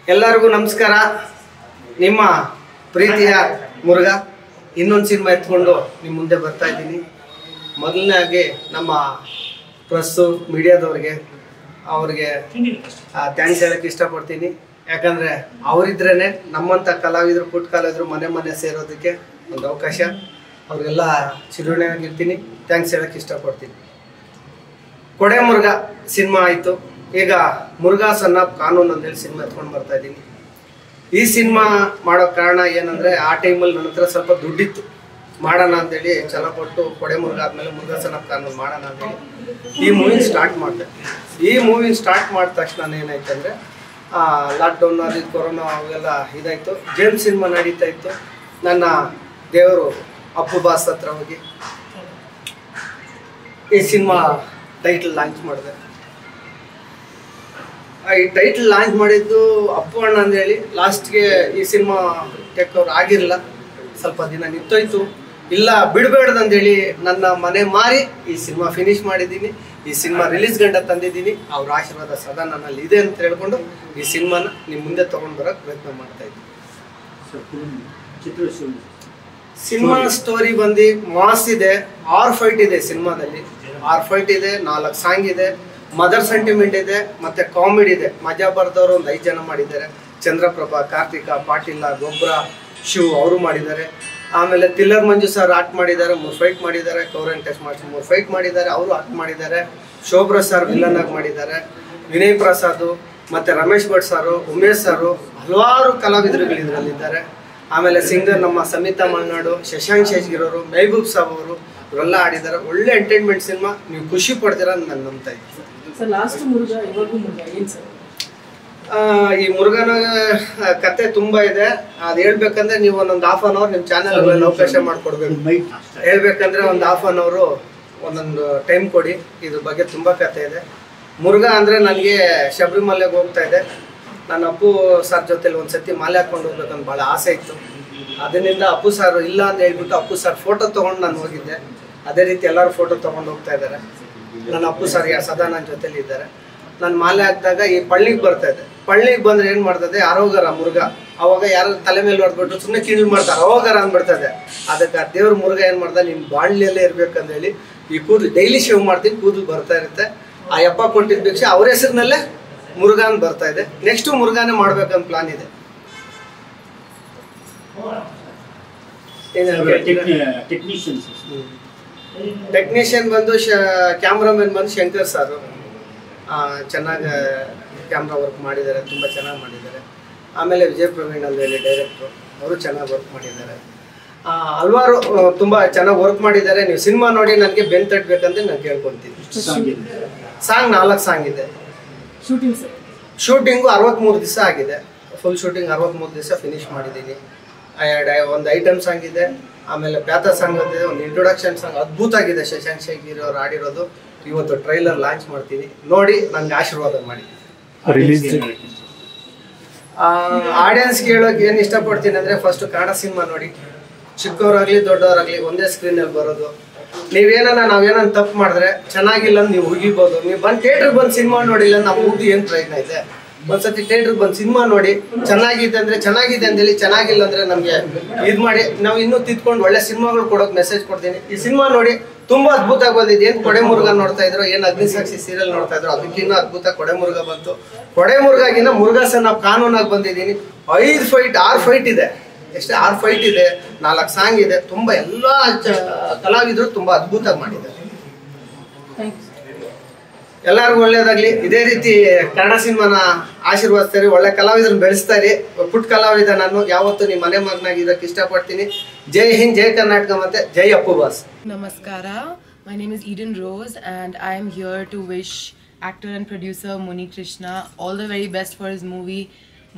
ಎಲ್ಲರಿಗೂ ನಮಸ್ಕಾರ. ನಿಮ್ಮ ಪ್ರೀತಿಯ ಮುರುಘಾ ಇನ್ನೊಂದು ಸಿನಿಮಾ ಎತ್ಕೊಂಡು ನಿಮ್ಮ ಮುಂದೆ ಬರ್ತಾ ಇದ್ದೀನಿ. ಮೊದಲನೇದಾಗಿ ನಮ್ಮ ಪ್ರೆಸ್ಸು ಮೀಡಿಯಾದವ್ರಿಗೆ ಅವ್ರಿಗೆ ಥ್ಯಾಂಕ್ಸ್ ಹೇಳೋಕ್ಕೆ ಇಷ್ಟಪಡ್ತೀನಿ. ಯಾಕಂದರೆ ಅವರಿದ್ರೇ ನಮ್ಮಂಥ ಕಲಾವಿದರು ಪುಟ್ಟ ಕಲಾವಿದರು ಮನೆ ಸೇರೋದಕ್ಕೆ ಒಂದು ಅವಕಾಶ. ಅವ್ರಿಗೆಲ್ಲ ಚಿರುಣಿಯಾಗಿರ್ತೀನಿ, ಥ್ಯಾಂಕ್ಸ್ ಹೇಳೋಕ್ಕೆ ಇಷ್ಟಪಡ್ತೀನಿ. ಕೊಡೆ ಮುರುಘಾ ಸಿನಿಮಾ ಆಯಿತು. ಈಗ ಮುರುಘಾ ಸನ್ ಆಫ್ ಕಾನೂನ್ ಅಂತೇಳಿ ಸಿನಿಮಾ ಎತ್ಕೊಂಡು ಬರ್ತಾ ಇದ್ದೀನಿ. ಈ ಸಿನಿಮಾ ಮಾಡೋ ಕಾರಣ ಏನಂದರೆ, ಆ ಟೈಮಲ್ಲಿ ನನ್ನ ಹತ್ರ ಸ್ವಲ್ಪ ದುಡ್ಡಿತ್ತು, ಮಾಡೋಣ ಅಂತೇಳಿ ಛಲಪಟ್ಟು ಕೊಡೆ ಮುರುಘಾ ಆದಮೇಲೆ ಮುರುಘಾ ಸನ್ ಆಫ್ ಕಾನೂನ್ ಮಾಡೋಣ ಅಂತೇಳಿ ಈ ಮೂವಿನ ಸ್ಟಾರ್ಟ್ ಮಾಡಿದೆ. ಈ ಮೂವಿನ ಸ್ಟಾರ್ಟ್ ಮಾಡಿದ ತಕ್ಷಣ ಏನಾಯ್ತು ಅಂದರೆ, ಲಾಕ್ಡೌನ್ ಅದು ಕೊರೋನಾ ಅವೆಲ್ಲ ಇದಾಯಿತು. ಜೇಮ್ಸ್ ಸಿನಿಮಾ ನಡೀತಾ ಇತ್ತು. ನನ್ನ ದೇವರು ಅಪ್ಪು ಬಾಸ್ ಹತ್ರ ಹೋಗಿ ಈ ಸಿನಿಮಾ ಟೈಟಲ್ ಲಾಂಚ್ ಮಾಡಿದೆ. ಈ ಟೈಟಲ್ ಲಾಂಚ್ ಮಾಡಿದ್ದು ಅಪ್ಪು ಅಣ್ಣ ಅಂದೇಳಿ. ಲಾಸ್ಟ್ಗೆ ಈ ಸಿನಿಮಾ ಟೇಕ್ ಓವರ್ ಆಗಿರಲಿಲ್ಲ, ಸ್ವಲ್ಪ ದಿನ ನಿಂತೋಯ್ತು. ಇಲ್ಲ ಬಿಡಬೇಡ್ದಂದೇಳಿ ನನ್ನ ಮನೆ ಮಾರಿ ಈ ಸಿನಿಮಾ ಫಿನಿಶ್ ಮಾಡಿದ್ದೀನಿ. ಈ ಸಿನಿಮಾ ರಿಲೀಸ್ ಗಂಟ ತಂದಿದ್ದೀನಿ. ಅವ್ರ ಆಶೀರ್ವಾದ ಸದಾ ನನ್ನಲ್ಲಿ ಇದೆ ಅಂತ ಹೇಳ್ಕೊಂಡು ಈ ಸಿನಿಮಾನ ನಿಮ್ಮ ಮುಂದೆ ತೊಗೊಂಡು ಬರೋಕ್ಕೆ ಪ್ರಯತ್ನ ಮಾಡ್ತಾ ಇದ್ದೀನಿ. ಸಿನಿಮಾ ಸ್ಟೋರಿ ಬಂದು ಮಾಸ್ ಇದೆ, ಆರ್ ಫೈಟ್ ಇದೆ ಸಿನಿಮಾದಲ್ಲಿ. ಆರ್ ಫೈಟ್ ಇದೆ, 4 ಸಾಂಗ್ ಇದೆ, ಮದರ್ ಸೆಂಟಿಮೆಂಟ್ ಇದೆ, ಮತ್ತು ಕಾಮಿಡಿ ಇದೆ. ಮಜಾ ಬರ್ದವರು ಒಂದು 5 ಜನ ಮಾಡಿದ್ದಾರೆ. ಚಂದ್ರಪ್ರಭಾ, ಕಾರ್ತಿಕ, ಪಾಟೀಲ, ಗೊಬ್ಬರ, ಶಿವ್ ಅವರು ಮಾಡಿದ್ದಾರೆ. ಆಮೇಲೆ ತಿಲ್ಲರ್ ಮಂಜು ಸರ್ ಆಕ್ಟ್ ಮಾಡಿದ್ದಾರೆ, 3 ಫೈಟ್ ಮಾಡಿದ್ದಾರೆ. ಕೌರನ್ ಟೆಸ್ಟ್ ಮಾಡಿ 3 ಫೈಟ್ ಮಾಡಿದ್ದಾರೆ, ಅವರು ಆಕ್ಟ್ ಮಾಡಿದ್ದಾರೆ. ಶೋಭ್ರಾ ಸರ್ ವಿಲನ್ ಆಗಿ ಮಾಡಿದ್ದಾರೆ. ವಿನಯ್ ಪ್ರಸಾದ್ ಮತ್ತು ರಮೇಶ್ ಭಟ್ ಸಾರು, ಉಮೇಶ್ ಸಾರು, ಹಲವಾರು ಕಲಾವಿದರುಗಳು ಇದರಲ್ಲಿದ್ದಾರೆ. ಆಮೇಲೆ ಸಿಂಗರ್ ನಮ್ಮ ಸಮಿತಾ ಮಲ್ನಾಡು, ಶಶಾಂಕ್ ಶೇಷಗಿರೋರು, ಮೆಹಬೂಬ್ ಸಾಬ್ ಅವರು ಇವರೆಲ್ಲ ಆಡಿದ್ದಾರೆ. ಒಳ್ಳೆ ಎಂಟರ್ಟೈನ್ಮೆಂಟ್ ಸಿನಿಮಾ, ನೀವು ಖುಷಿ ಪಡ್ತೀರ ಅಂತ ನಾನು ನಂಬ್ತಾ ಇದ್ದೀನಿ. ಈ ಮುರುಘಾನ ಕತೆ ತುಂಬ ಇದೆ. ಅದು ಹೇಳ್ಬೇಕಂದ್ರೆ ನೀವು ಒಂದೊಂದು ½ ಅನ್ ಅವರ್ ನಿಮ್ಮ ಚಾನಲ್ಗಳಲ್ಲಿ ಅವಕಾಶ ಮಾಡಿಕೊಡ್ಬೇಕು. ಹೇಳ್ಬೇಕಂದ್ರೆ ಒಂದು ½ ಅನ್ ಅವರು ಒಂದೊಂದು ಟೈಮ್ ಕೊಡಿ. ಇದ್ರ ಬಗ್ಗೆ ತುಂಬ ಕತೆ ಇದೆ. ಮುರುಘಾ ಅಂದರೆ ನನಗೆ ಶಬರಿಮಲೆಗೆ ಹೋಗ್ತಾ ಇದೆ. ನಾನು ಅಪ್ಪು ಸರ್ ಜೊತೆಲಿ ಒಂದು ಸತಿ ಮಾಲೆ ಹಾಕ್ಕೊಂಡು ಹೋಗ್ಬೇಕಂತ ಭಾಳ ಆಸೆ ಇತ್ತು. ಅದರಿಂದ ಅಪ್ಪು ಸರ್ ಇಲ್ಲ ಅಂತ ಹೇಳ್ಬಿಟ್ಟು ಅಪ್ಪು ಸರ್ ಫೋಟೋ ತೊಗೊಂಡು ನಾನು ಹೋಗಿದ್ದೆ. ಅದೇ ರೀತಿ ಎಲ್ಲರೂ ಫೋಟೋ ತೊಗೊಂಡು ಹೋಗ್ತಾ ಇದ್ದಾರೆ. ನನ್ನ ಅಪ್ಪು ಸರ್ ಸದಾ ನನ್ನ ಜೊತೆಲಿ ಇದ್ದಾರೆ. ನಾನು ಮಾಲೆ ಹಾಕಿದಾಗ ಈ ಪಳ್ಳಿಗೆ ಬರ್ತಾ ಇದೆ. ಪಳ್ಳಿಗೆ ಬಂದರೆ ಏನು ಮಾಡ್ತದೆ, ಅರೋಗರ ಮುರುಘಾ. ಅವಾಗ ಯಾರು ತಲೆ ಮೇಲೆ ಹೊಡೆದ್ಬಿಟ್ಟು ಸುಮ್ಮನೆ ಕೀಳು ಮಾಡ್ತಾರೆ, ಅರೋಗರ ಅಂದ್ಬಿಡ್ತದೆ. ಅದಕ್ಕೆ ದೇವ್ರ ಮುರುಘಾ ಏನು ಮಾಡ್ದೆ, ನಿಮ್ಮ ಬಾಳ್ಲಿಯಲ್ಲೇ ಇರ್ಬೇಕಂತ ಹೇಳಿ ಈ ಕೂದಲು ಡೈಲಿ ಶೇವ್ ಮಾಡ್ತೀನಿ, ಕೂದಲು ಬರ್ತಾ ಇರುತ್ತೆ. ಆ ಯಪ್ಪ ಕೊಟ್ಟಿದ್ದ ಭಿಕ್ಷೆ ಅವ್ರ ಹೆಸರಿನಲ್ಲೇ ಮುರುಘಾ ಅಂತ ಬರ್ತಾ ಇದೆ. ನೆಕ್ಸ್ಟು ಮುರುಘಾನೇ ಮಾಡ್ಬೇಕಂತ ಪ್ಲಾನ್ ಇದೆ. ಟೆಕ್ನಿಷಿಯನ್ ಬಂದು ಕ್ಯಾಮ್ರಾಮನ್ ಬಂದು ಶಂಕರ್ ಸಾರು ಚೆನ್ನಾಗಿ ಕ್ಯಾಮ್ರಾ ವರ್ಕ್ ಮಾಡಿದ್ದಾರೆ, ತುಂಬ ಚೆನ್ನಾಗಿ ಮಾಡಿದ್ದಾರೆ. ಆಮೇಲೆ ವಿಜಯ್ ಪ್ರವೀಣ್ ಅಲ್ಲಿ ಡೈರೆಕ್ಟ್ರು, ಅವರು ಚೆನ್ನಾಗಿ ವರ್ಕ್ ಮಾಡಿದ್ದಾರೆ. ಹಲವಾರು ತುಂಬ ಚೆನ್ನಾಗಿ ವರ್ಕ್ ಮಾಡಿದ್ದಾರೆ. ನೀವು ಸಿನಿಮಾ ನೋಡಿ ನನಗೆ ಬೆನ್ ತಟ್ಟಬೇಕಂತ ನಾನು ಕೇಳ್ಕೊತೀನಿ. ಸಾಂಗ್ 4 ಸಾಂಗ್ ಇದೆ. ಶೂಟಿಂಗು 63 ದಿವಸ ಆಗಿದೆ. ಫುಲ್ ಶೂಟಿಂಗ್ 63 ದಿವಸ ಫಿನಿಶ್ ಮಾಡಿದ್ದೀನಿ. ಒಂದು ಐಟಮ್ ಸಾಂಗ್ ಇದೆ, ಆಮೇಲೆ ಪ್ಯಾತ ಸಾಂಗ್ ಇದೆ, ಒಂದು ಇಂಟ್ರೊಡಕ್ಷನ್ ಸಾಂಗ್ ಅದ್ಭುತ ಆಗಿದೆ. ಶಶಾಂಕ್ ಶೇಖಗಿರಿ ಅವರು ಆಡಿರೋದು. ಇವತ್ತು ಟ್ರೈಲರ್ ಲಾಂಚ್ ಮಾಡ್ತೀನಿ, ನೋಡಿ ನನಗೆ ಆಶೀರ್ವಾದ ಮಾಡಿ. ಆಡಿಯನ್ಸ್ಗೆ ಹೇಳೋಕೆ ಏನು ಇಷ್ಟಪಡ್ತೀನಿ ಅಂದರೆ, ಫಸ್ಟು ಕನ್ನಡ ಸಿನಿಮಾ ನೋಡಿ. ಚಿಕ್ಕವರಾಗಲಿ ದೊಡ್ಡವರಾಗಲಿ ಒಂದೇ ಸ್ಕ್ರೀನಲ್ಲಿ ಬರೋದು. ನಾವೇನ ತಪ್ಪು ಮಾಡಿದ್ರೆ ಚೆನ್ನಾಗಿಲ್ಲ ಅಂತ ನೀವು ಉಗಿಬೋದು. ನೀವು ಬಂದು ಥಿಯೇಟ್ರಿಗೆ ಬಂದು ಸಿನಿಮಾ ನೋಡಿಲ್ಲ ನಮ್ಮ ಉಗಿ ಏನು ಪ್ರಯತ್ನ ಇದೆ. ಒಂದ್ಸತಿ ಥಿಯೇಟ್ರಿಗೆ ಬಂದು ಸಿನಿಮಾ ನೋಡಿ, ಚೆನ್ನಾಗಿದೆ ಅಂದರೆ ಚೆನ್ನಾಗಿದೆ ಅಂತೇಳಿ, ಚೆನ್ನಾಗಿಲ್ಲ ಅಂದರೆ ನಮಗೆ ಇದು ಮಾಡಿ ನಾವು ಇನ್ನೂ ತಿದ್ಕೊಂಡು ಒಳ್ಳೆ ಸಿನಿಮಾಗಳು ಕೊಡೋಕೆ ಮೆಸೇಜ್ ಕೊಡ್ತೀನಿ. ಈ ಸಿನಿಮಾ ನೋಡಿ ತುಂಬ ಅದ್ಭುತವಾಗಿ ಬಂದಿದೆ. ಏನು ಕೊಡೆ ಮುರುಘಾ ನೋಡ್ತಾ ಇದ್ರು, ಏನು ಅಗ್ನಿಸಾಕ್ಷಿ ಸೀರಿಯಲ್ ನೋಡ್ತಾ ಇದ್ರು, ಅದಕ್ಕಿಂತ ಅದ್ಭುತ ಕೊಡೆ ಮುರುಘಾ ಬಂತು. ಕೊಡೆ ಮುರುಘಾಗಿನ ಮುರುಘಾ ಸನ್ ಆಫ್ ಕಾನೂನಾಗಿ ಬಂದಿದ್ದೀನಿ. 5 ಫೈಟ್ 6 ಫೈಟ್ ಇದೆ. ಎಷ್ಟೇ 6 ಫೈಟ್ ಇದೆ, 4 ಸಾಂಗ್ ಇದೆ. ತುಂಬ ಎಲ್ಲ ಕಲಾವಿದರು ತುಂಬ ಅದ್ಭುತವಾಗಿ ಮಾಡಿದ್ದಾರೆ. ಎಲ್ಲರಿಗೂ ಒಳ್ಳೇದಾಗಲಿ. ಇದೇ ರೀತಿ ಕನ್ನಡ ಸಿನಿಮಾನ ಆಶೀರ್ವದಿಸ್ತಾರೆ, ಒಳ್ಳೆ ಕಲಾವಿದರನ್ನ ಬೆಳೆಸ್ತಾರೆ. ಪುಟ್ಟ ಕಲಾವಿದ ನಾನು ಯಾವತ್ತೂ ನಿಮ್ಮ ಮನೆ ಮಗನಾಗಿ ಇರೋಕ್ಕೆ ಇಷ್ಟಪಡ್ತೀನಿ. ಜೈ ಹಿಂದ್, ಜೈ ಕರ್ನಾಟಕ, ಮತ್ತೆ ಜೈ Appu boss. Namaskara. My name is Eden Rose and I am here to wish actor and producer Muni Krishna all the very best for his movie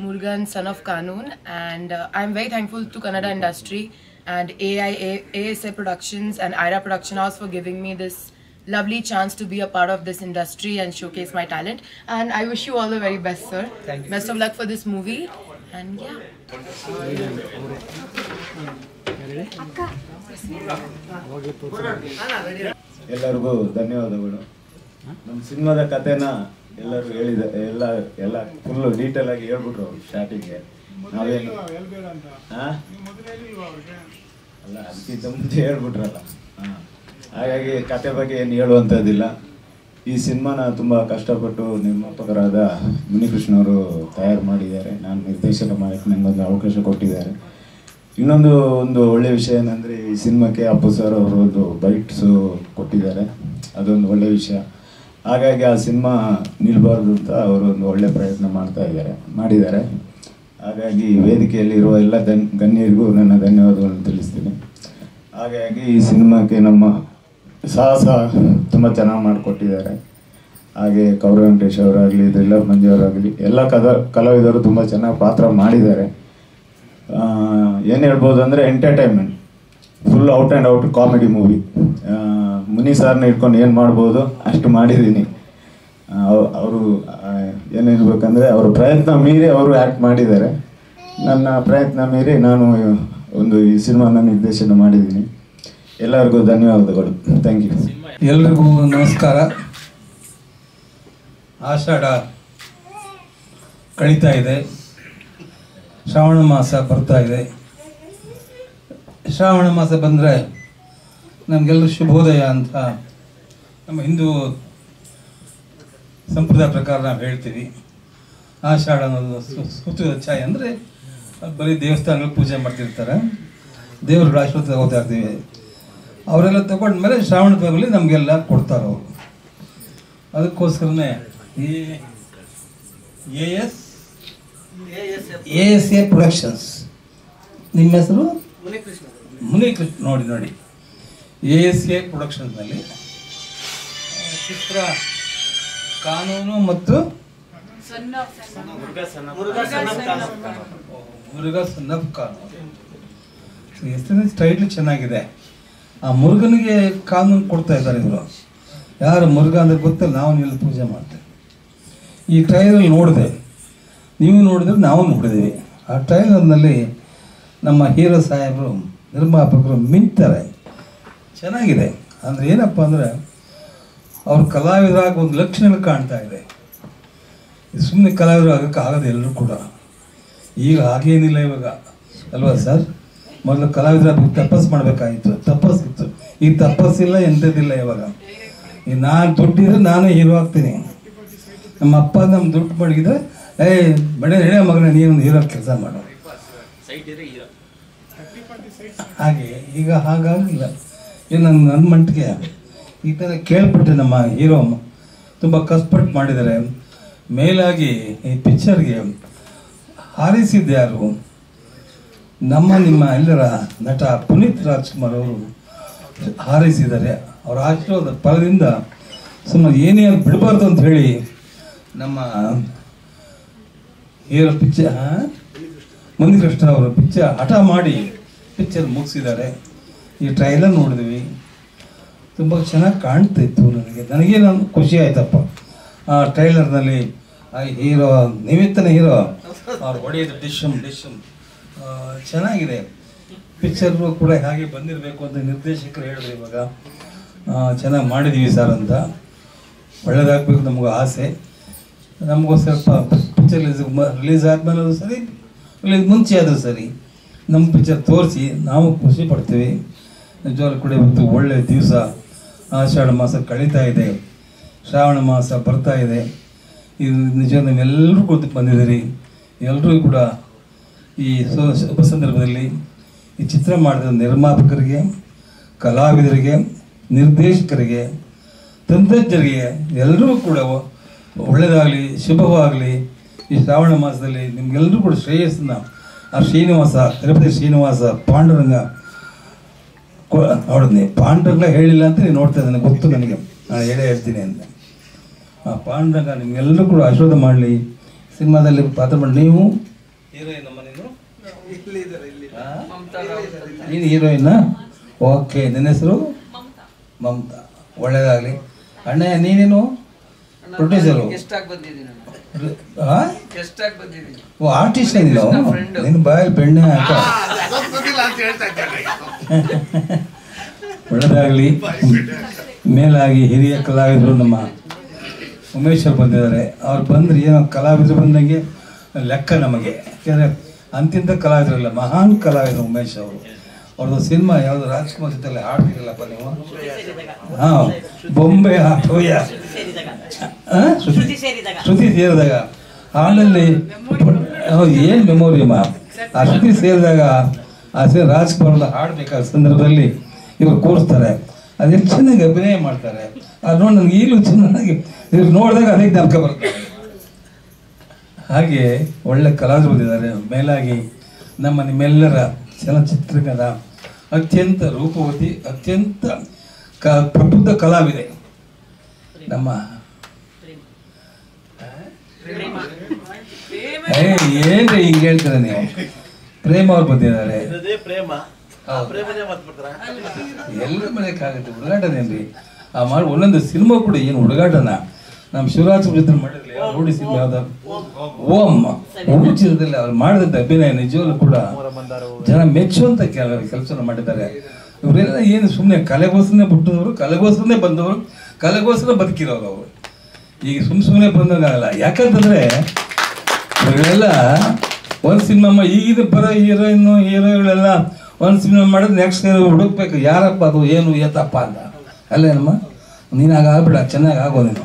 Murugan Son of Kanun. And I am very thankful to Kannada industry and ASA Productions and Ira Production House for giving me this lovely chance to be a part of this industry and showcase my talent. And I wish you all the very best, sir. Thank you. Best of luck for this movie. And yeah. ಎಲ್ಲರಿಗೂ ಧನ್ಯವಾದಗಳು. ನಮ್ಮ ಸಿನಿಮಾದ ಕಥೆನ ಎಲ್ಲರೂ ಹೇಳಿದ ಎಲ್ಲ full ಡೀಟೇಲಾಗಿ ಹೇಳ್ಬಿಟ್ರು ಅವರು ಸ್ಟಾರ್ಟಿಂಗ್ಗೆ. ನಾವೇನು ಹಾಂ ಅಲ್ಲ ಅದಕ್ಕಿಂತ ಮುಂಚೆ ಹೇಳ್ಬಿಟ್ರಲ್ಲ. ಹಾಂ, ಹಾಗಾಗಿ ಕತೆ ಬಗ್ಗೆ ಏನು ಹೇಳುವಂಥದ್ದಿಲ್ಲ. ಈ ಸಿನಿಮಾನ ತುಂಬ ಕಷ್ಟಪಟ್ಟು ನಿರ್ಮಾಪಕರಾದ ಮುನಿಕೃಷ್ಣ ಅವರು ತಯಾರು ಮಾಡಿದ್ದಾರೆ. ನಾನು ನಿರ್ದೇಶನ ಮಾಡೋಕ್ಕೆ ನನಗೊಂದು ಅವಕಾಶ ಕೊಟ್ಟಿದ್ದಾರೆ. ಒಂದು ಒಳ್ಳೆಯ ವಿಷಯ ಏನಂದರೆ ಈ ಸಿನಿಮಾಕ್ಕೆ ಅಪ್ಪು ಸರ್ ಅವರು ಒಂದು ಬೈಟ್ಸು ಕೊಟ್ಟಿದ್ದಾರೆ. ಅದೊಂದು ಒಳ್ಳೆಯ ವಿಷಯ. ಹಾಗಾಗಿ ಆ ಸಿನಿಮಾ ನಿಲ್ಲಬಾರ್ದು ಅಂತ ಅವರು ಒಂದು ಒಳ್ಳೆಯ ಪ್ರಯತ್ನ ಮಾಡಿದ್ದಾರೆ. ಹಾಗಾಗಿ ವೇದಿಕೆಯಲ್ಲಿರುವ ಎಲ್ಲ ಗಣ್ಯರಿಗೂ ನನ್ನ ಧನ್ಯವಾದಗಳನ್ನು ತಿಳಿಸ್ತೀನಿ. ಹಾಗಾಗಿ ಈ ಸಿನಿಮಾಕ್ಕೆ ನಮ್ಮ ಸಾಹಸ ತುಂಬ ಚೆನ್ನಾಗಿ ಮಾಡಿಕೊಟ್ಟಿದ್ದಾರೆ. ಹಾಗೆ ಕೌರವ್ ವೆಂಕಟೇಶ್ ಅವರಾಗಲಿ, ದ್ರಿಲ್ಲರ್ ಮಂಜು ಅವರಾಗಲಿ, ಎಲ್ಲ ಕಲಾವಿದರು ತುಂಬ ಚೆನ್ನಾಗಿ ಪಾತ್ರ ಮಾಡಿದ್ದಾರೆ. ಏನು ಹೇಳ್ಬೋದು ಅಂದರೆ entertainment, full out and out comedy movie. Muni ಸಾರ್ನ ಇಟ್ಕೊಂಡು ಏನು ಮಾಡ್ಬೋದು ಅಷ್ಟು ಮಾಡಿದ್ದೀನಿ. ಅವರು ಏನಿರ್ಬೇಕಂದ್ರೆ ಅವ್ರ ಪ್ರಯತ್ನ ಮೀರಿ ಅವರು ಆ್ಯಕ್ಟ್ ಮಾಡಿದ್ದಾರೆ. ನನ್ನ ಪ್ರಯತ್ನ ಮೀರಿ ನಾನು ಈ ಸಿನಿಮಾನ ನಿರ್ದೇಶನ ಮಾಡಿದ್ದೀನಿ. ಎಲ್ಲರಿಗೂ ಧನ್ಯವಾದಗಳು. Thank you. ಎಲ್ರಿಗೂ ನಮಸ್ಕಾರ. ಆಷಾಢ ಕಳೀತಾ ಇದೆ, ಶ್ರಾವಣ ಮಾಸ ಬರ್ತಾ ಇದೆ. ಶ್ರಾವಣ ಮಾಸ ಬಂದರೆ ನಮಗೆಲ್ಲರೂ ಶುಭೋದಯ ಅಂತ ನಮ್ಮ ಹಿಂದೂ ಸಂಪ್ರದಾಯ ಪ್ರಕಾರ ನಾವು ಹೇಳ್ತೀವಿ. ಆಷಾಢ ಅನ್ನೋದು ಸುತ್ತುವ ಛಾಯೆ ಅಂದರೆ ಬರೀ ದೇವಸ್ಥಾನಗಳು ಪೂಜೆ ಮಾಡ್ತಿರ್ತಾರೆ, ದೇವ್ರ ಆಶೀರ್ವಾದ ತಗೋತಾ ಇರ್ತೀವಿ. ಅವರೆಲ್ಲ ತಗೊಂಡ್ಮೇಲೆ ಶ್ರಾವಣ ತಿಂಗಳಲ್ಲಿ ನಮಗೆಲ್ಲ ಕೊಡ್ತಾರೆ ಅವರು. ಅದಕ್ಕೋಸ್ಕರನೇ ಈ ASA ಪ್ರೊಡಕ್ಷನ್ಸ್, ನಿಮ್ಮ ಹೆಸರು ಮುನಿಕೃಷ್ಣ. ನೋಡಿ ASA ಪ್ರೊಡಕ್ಷನ್ಸ್ನಲ್ಲಿ ಚಿತ್ರ, ಕಾನೂನು ಮತ್ತು ಮುರುಘಾ ಸನ್ ಆಫ್ ಕಾನೂನು. ಹೆಸರಿನ ಟೈಟ್ಲ್ ಚೆನ್ನಾಗಿದೆ. ಆ ಮುರುಗನಿಗೆ ಕಾನೂನು ಕೊಡ್ತಾ ಇದ್ದಾರೆ ಇವರು. ಯಾರು ಮುರುಘಾ ಅಂದರೆ ಗೊತ್ತಲ್ಲ, ನಾವು ನೀವೆಲ್ಲ ಪೂಜೆ ಮಾಡ್ತೇವೆ. ಈ ಟ್ರೈಲರ್ ನೋಡಿದೆ, ನೀವು ನೋಡಿದ್ರೆ ನಾವು ನೋಡಿದ್ದೀವಿ. ಆ ಟ್ರೈಲರ್ನಲ್ಲಿ ನಮ್ಮ ಹೀರೋ ಸಾಹೇಬರು, ನಿರ್ಮಾಪಕರು ಮಿಂತಾರೆ. ಚೆನ್ನಾಗಿದೆ. ಅಂದರೆ ಏನಪ್ಪ ಅಂದರೆ ಅವ್ರ ಕಲಾವಿದರಾಗಿ ಒಂದು ಲಕ್ಷಣಗಳು ಕಾಣ್ತಾ ಇದೆ. ಸುಮ್ಮನೆ ಕಲಾವಿದರು ಆಗಕ್ಕೆ ಆಗೋದು ಎಲ್ಲರೂ ಕೂಡ. ಈಗ ಹಾಗೇನಿಲ್ಲ ಇವಾಗ, ಅಲ್ವಾ ಸರ್? ಮೊದಲು ಕಲಾವಿದರ ತಪಸ್ಸು ಮಾಡಬೇಕಾಗಿತ್ತು, ತಪಸ್ಸಿತ್ತು. ಈಗ ತಪಸ್ಸಿಲ್ಲ, ಎಂಥದ್ದಿಲ್ಲ ಇವಾಗ. ಈಗ ನಾನು ದುಡ್ಡಿದ್ರೆ ನಾನೇ ಹೀರೋ ಆಗ್ತೀನಿ. ನಮ್ಮ ಅಪ್ಪ ನಮ್ಮ ದುಡ್ಡು ಮಡಗಿದ್ರೆ ಬಡ ಹೇಳ ಮಗನ ನೀನೊಂದು ಹೀರೋ ಕೆಲಸ ಮಾಡೋ ಹಾಗೆ. ಈಗ ಹಾಗಾಗಿಲ್ಲ. ಈಗ ನನ್ನ ಮಟ್ಟಿಗೆ ಈ ಥರ ಕೇಳ್ಬಿಟ್ಟೆ. ನಮ್ಮ ಹೀರೋ ತುಂಬ ಕಷ್ಟಪಟ್ಟು ಮಾಡಿದ್ದಾರೆ. ಮೇಲಾಗಿ ಈ ಪಿಕ್ಚರ್ಗೆ ಹಾರೈಸಿದ್ದು ಯಾರು? ನಿಮ್ಮ ಎಲ್ಲರ ನಟ ಪುನೀತ್ ರಾಜ್ಕುಮಾರ್ ಅವರು ಹಾರೈಸಿದ್ದಾರೆ. ಅವರ ಆಶೀರ್ವಾದ ಫಲದಿಂದ ಸುಮ್ಮನೆ ಏನೇ ಬಿಡಬಾರ್ದು ಅಂತ ಹೇಳಿ ನಮ್ಮ ಹೀರೋ ಪಿಕ್ಚರ್ ಮುನಿಕೃಷ್ಣ ಅವರು ಹಠ ಮಾಡಿ ಪಿಕ್ಚರ್ ಮುಗಿಸಿದ್ದಾರೆ. ಈ ಟ್ರೈಲರ್ ನೋಡಿದ್ವಿ, ತುಂಬ ಚೆನ್ನಾಗಿ ಕಾಣ್ತಿತ್ತು. ನನಗೆ ಖುಷಿ ಆಯ್ತಪ್ಪ. ಆ ಟ್ರೈಲರ್ನಲ್ಲಿ ಆ ಹೀರೋ, ನಿಮಿತ್ತನ ಹೀರೋ ಅವ್ರು ಹೊಡೆಯೋದು ಡಿಶಮ್ ಚೆನ್ನಾಗಿದೆ. ಪಿಕ್ಚರು ಕೂಡ ಹಾಗೆ ಬಂದಿರಬೇಕು ಅಂತ ನಿರ್ದೇಶಕರು ಹೇಳಿದ್ರು. ಇವಾಗ ಚೆನ್ನಾಗಿ ಮಾಡಿದ್ದೀವಿ ಸರ್ ಅಂತ. ಒಳ್ಳೇದಾಗಬೇಕು ನಮಗೂ ಆಸೆ. ನಮಗೂ ಸ್ವಲ್ಪ ಪಿಕ್ಚರ್ ರಿಲೀಸ್ ಆದಮೇಲೆ ಅದು ಸರಿ, ರಿಲೀಸ್ ಮುಂಚೆ ಆದರೂ ಸರಿ, ನಮ್ಮ ಪಿಕ್ಚರ್ ತೋರಿಸಿ ನಾವು ಖುಷಿ ಪಡ್ತೀವಿ. ನಿಜವಾಗ್ಲೂ ಕೂಡ ಇವತ್ತು ಒಳ್ಳೆಯ ದಿವಸ. ಆಷಾಢ ಮಾಸ ಕಳೀತಾ ಇದೆ, ಶ್ರಾವಣ ಮಾಸ ಬರ್ತಾ ಇದೆ. ಇದು ನಿಜ ನೀವೆಲ್ಲರೂ ಕೂತು ಬಂದಿದ್ದೀರಿ. ಎಲ್ಲರೂ ಕೂಡ ಈ ಶುಭ ಸಂದರ್ಭದಲ್ಲಿ ಈ ಚಿತ್ರ ಮಾಡಿದ ನಿರ್ಮಾಪಕರಿಗೆ, ಕಲಾವಿದರಿಗೆ, ನಿರ್ದೇಶಕರಿಗೆ, ತಂತ್ರಜ್ಞರಿಗೆ ಎಲ್ಲರಿಗೂ ಕೂಡ ಒಳ್ಳೆಯದಾಗಲಿ, ಶುಭವಾಗಲಿ. ಈ ಶ್ರಾವಣ ಮಾಸದಲ್ಲಿ ನಿಮಗೆಲ್ಲರೂ ಕೂಡ ಶ್ರೇಯಸ್ಸನ್ನು ಆ ಶ್ರೀನಿವಾಸ, ತಿರುಪತಿ ಶ್ರೀನಿವಾಸ ಪಾಂಡುರಂಗ ನೋಡಿದ್ನಿ. ಪಾಂಡುರಂಗ ಹೇಳಿಲ್ಲ ಅಂತ ನೀವು ನೋಡ್ತಾ ಇದ್ದಾನೆ, ಗೊತ್ತು ನನಗೆ, ನಾನು ಹೇಳ್ತೀನಿ ಅಂತ. ಆ ಪಾಂಡುರಂಗ ನಿಮಗೆಲ್ಲರೂ ಕೂಡ ಆಶೀರ್ವಾದ ಮಾಡಲಿ. ಸಿನಿಮಾದಲ್ಲಿ ಪಾತ್ರ ಮಾಡಿ. ನೀವು ಹೀರೋಯಿನ್ ಅಮ್ಮ, ನೀನು ಹೀರೋಯಿನ್ನ? ಓಕೆ. ನಿನ್ನ ಹೆಸರು ಮಮತಾ. ಒಳ್ಳೇದಾಗಲಿ ಅಣ್ಣ. ನೀನೇನು ಪ್ರೊಡ್ಯೂಸರು? ಓ, ಆರ್ಟಿಸ್ಟ್ ನೀನು? ನಿನ್ನ ಬಾಯಲ್ಲಿ ಬೆಣ್ಣೆ ಹಾಕ. ಒಳ್ಳೆದಾಗಲಿ. ಮೇಲಾಗಿ ಹಿರಿಯ ಕಲಾವಿದರು ನಮ್ಮ ಉಮೇಶ್ ಅವ್ರು ಬಂದಿದ್ದಾರೆ. ಅವ್ರು ಬಂದರೆ ಏನೋ ಕಲಾವಿದರು ಬಂದಂಗೆ ಲೆಕ್ಕ ನಮಗೆ. ಯಾಕೆಂದರೆ ಅಂತಿಂಥ ಕಲಾವಿದರಲ್ಲ, ಮಹಾನ್ ಕಲಾವಿದರು ಉಮೇಶ್ ಅವರು. ಅವ್ರದ್ದು ಸಿನಿಮಾ ಯಾವುದು ರಾಜ್ಕುಮಾರ್ ಜೊತೆಲ್ಲ ಹಾಡ್ತಿರಲ್ಲಪ್ಪ ನೀವು? ಹಾಂ, ಬೊಂಬೆ ಹಾಕೋಯ ಶ್ರುತಿ ಸೇರಿದಾಗ ಹಾಡಲ್ಲಿ ಏನು ಮೆಮೊರಿ ಅಮ್ಮ. ಆ ಶ್ರುತಿ ಸೇರಿದಾಗ ಆ ರಾಜ್ಕುಮಾರ್ ಹಾಡಬೇಕಾದ ಸಂದರ್ಭದಲ್ಲಿ ಇವರು ಕೂರಿಸ್ತಾರೆ. ಅದೆಷ್ಟು ಚೆನ್ನಾಗಿ ಅಭಿನಯ ಮಾಡ್ತಾರೆ. ಅದು ನೋಡಿ ನನಗೆ ಈಗಲೂ ಚೆನ್ನಾಗಿ ಇವ್ರು ನೋಡಿದಾಗ ಅದೇ ಜ್ಞಾಪಕ ಬರ್ತಾರೆ. ಹಾಗೆ ಒಳ್ಳೆ ಕಲಾವಿದರು ಬಂದಿದ್ದಾರೆ. ಮೇಲಾಗಿ ನಿಮ್ಮೆಲ್ಲರ ಚಲನಚಿತ್ರಗಳ ಅತ್ಯಂತ ರೂಪವತಿ, ಅತ್ಯಂತ ಪ್ರಬುದ್ಧ ಕಲಾವಿದೆ ನಮ್ಮ ಏನ್ರಿ ಹಿಂಗೆ ಹೇಳ್ತೀರ ನೀವು? ಪ್ರೇಮ ಅವ್ರು ಬಂದಿದ್ದಾರೆ. ಎಲ್ಲ ಮನೆಯಕ್ಕಾಗುತ್ತೆ, ಹುಡುಗಾಟನೇನ್ರಿ ಆ ಮಾಡಿ ಒಂದೊಂದು ಸಿನಿಮಾ ಕೂಡ ಏನು ಹುಡುಗಾಟನ. ನಮ್ಮ ಶಿವರಾಜ್ ಜೊತೆ ಮಾಡಿರಲಿ ನೋಡಿ ಸಿನಿಮಾ ಯಾವ್ದು ಓಂ ಚಿತ್ರದಲ್ಲಿ ಅವ್ರು ಮಾಡಿದಂಥ ಅಭಿನಯ ನಿಜವಲ್ಲೂ ಕೂಡ ಜನ ಮೆಚ್ಚುವಂತ ಕೆಲಸ ಮಾಡಿದ್ದಾರೆ. ಇವರೆಲ್ಲ ಏನು ಸುಮ್ಮನೆ ಕಲೆಗೋಸ್ಕರನೇ ಬಿಟ್ಟಿದವರು, ಕಲೆಗೋಸ್ಕರನೇ ಬಂದವರು, ಕಲೆಗೋಸ್ಕರ ಬದುಕಿರೋರು ಅವರು. ಈಗ ಸುಮ್ಮನೆ ಬಂದಾಗಲ್ಲ. ಯಾಕಂತಂದ್ರೆ ಇವರೆಲ್ಲ ಒಂದು ಸಿನಿಮಾ ಈಗಿನ ಬರೋ ಹೀರೋಗಳೆಲ್ಲ ಒಂದು ಸಿನಿಮಾ ಮಾಡಿದ್ರೆ ನೆಕ್ಸ್ಟ್ ಹುಡುಕ್ಬೇಕು ಯಾರಪ್ಪ ಅದು ಏನು ಏತಪ್ಪ ಅಂತ. ಅಲ್ಲೇನಮ್ಮ, ನೀನಾಗ ಆಗ್ಬಿಡ, ಚೆನ್ನಾಗಿ ಆಗೋ ನೀನು.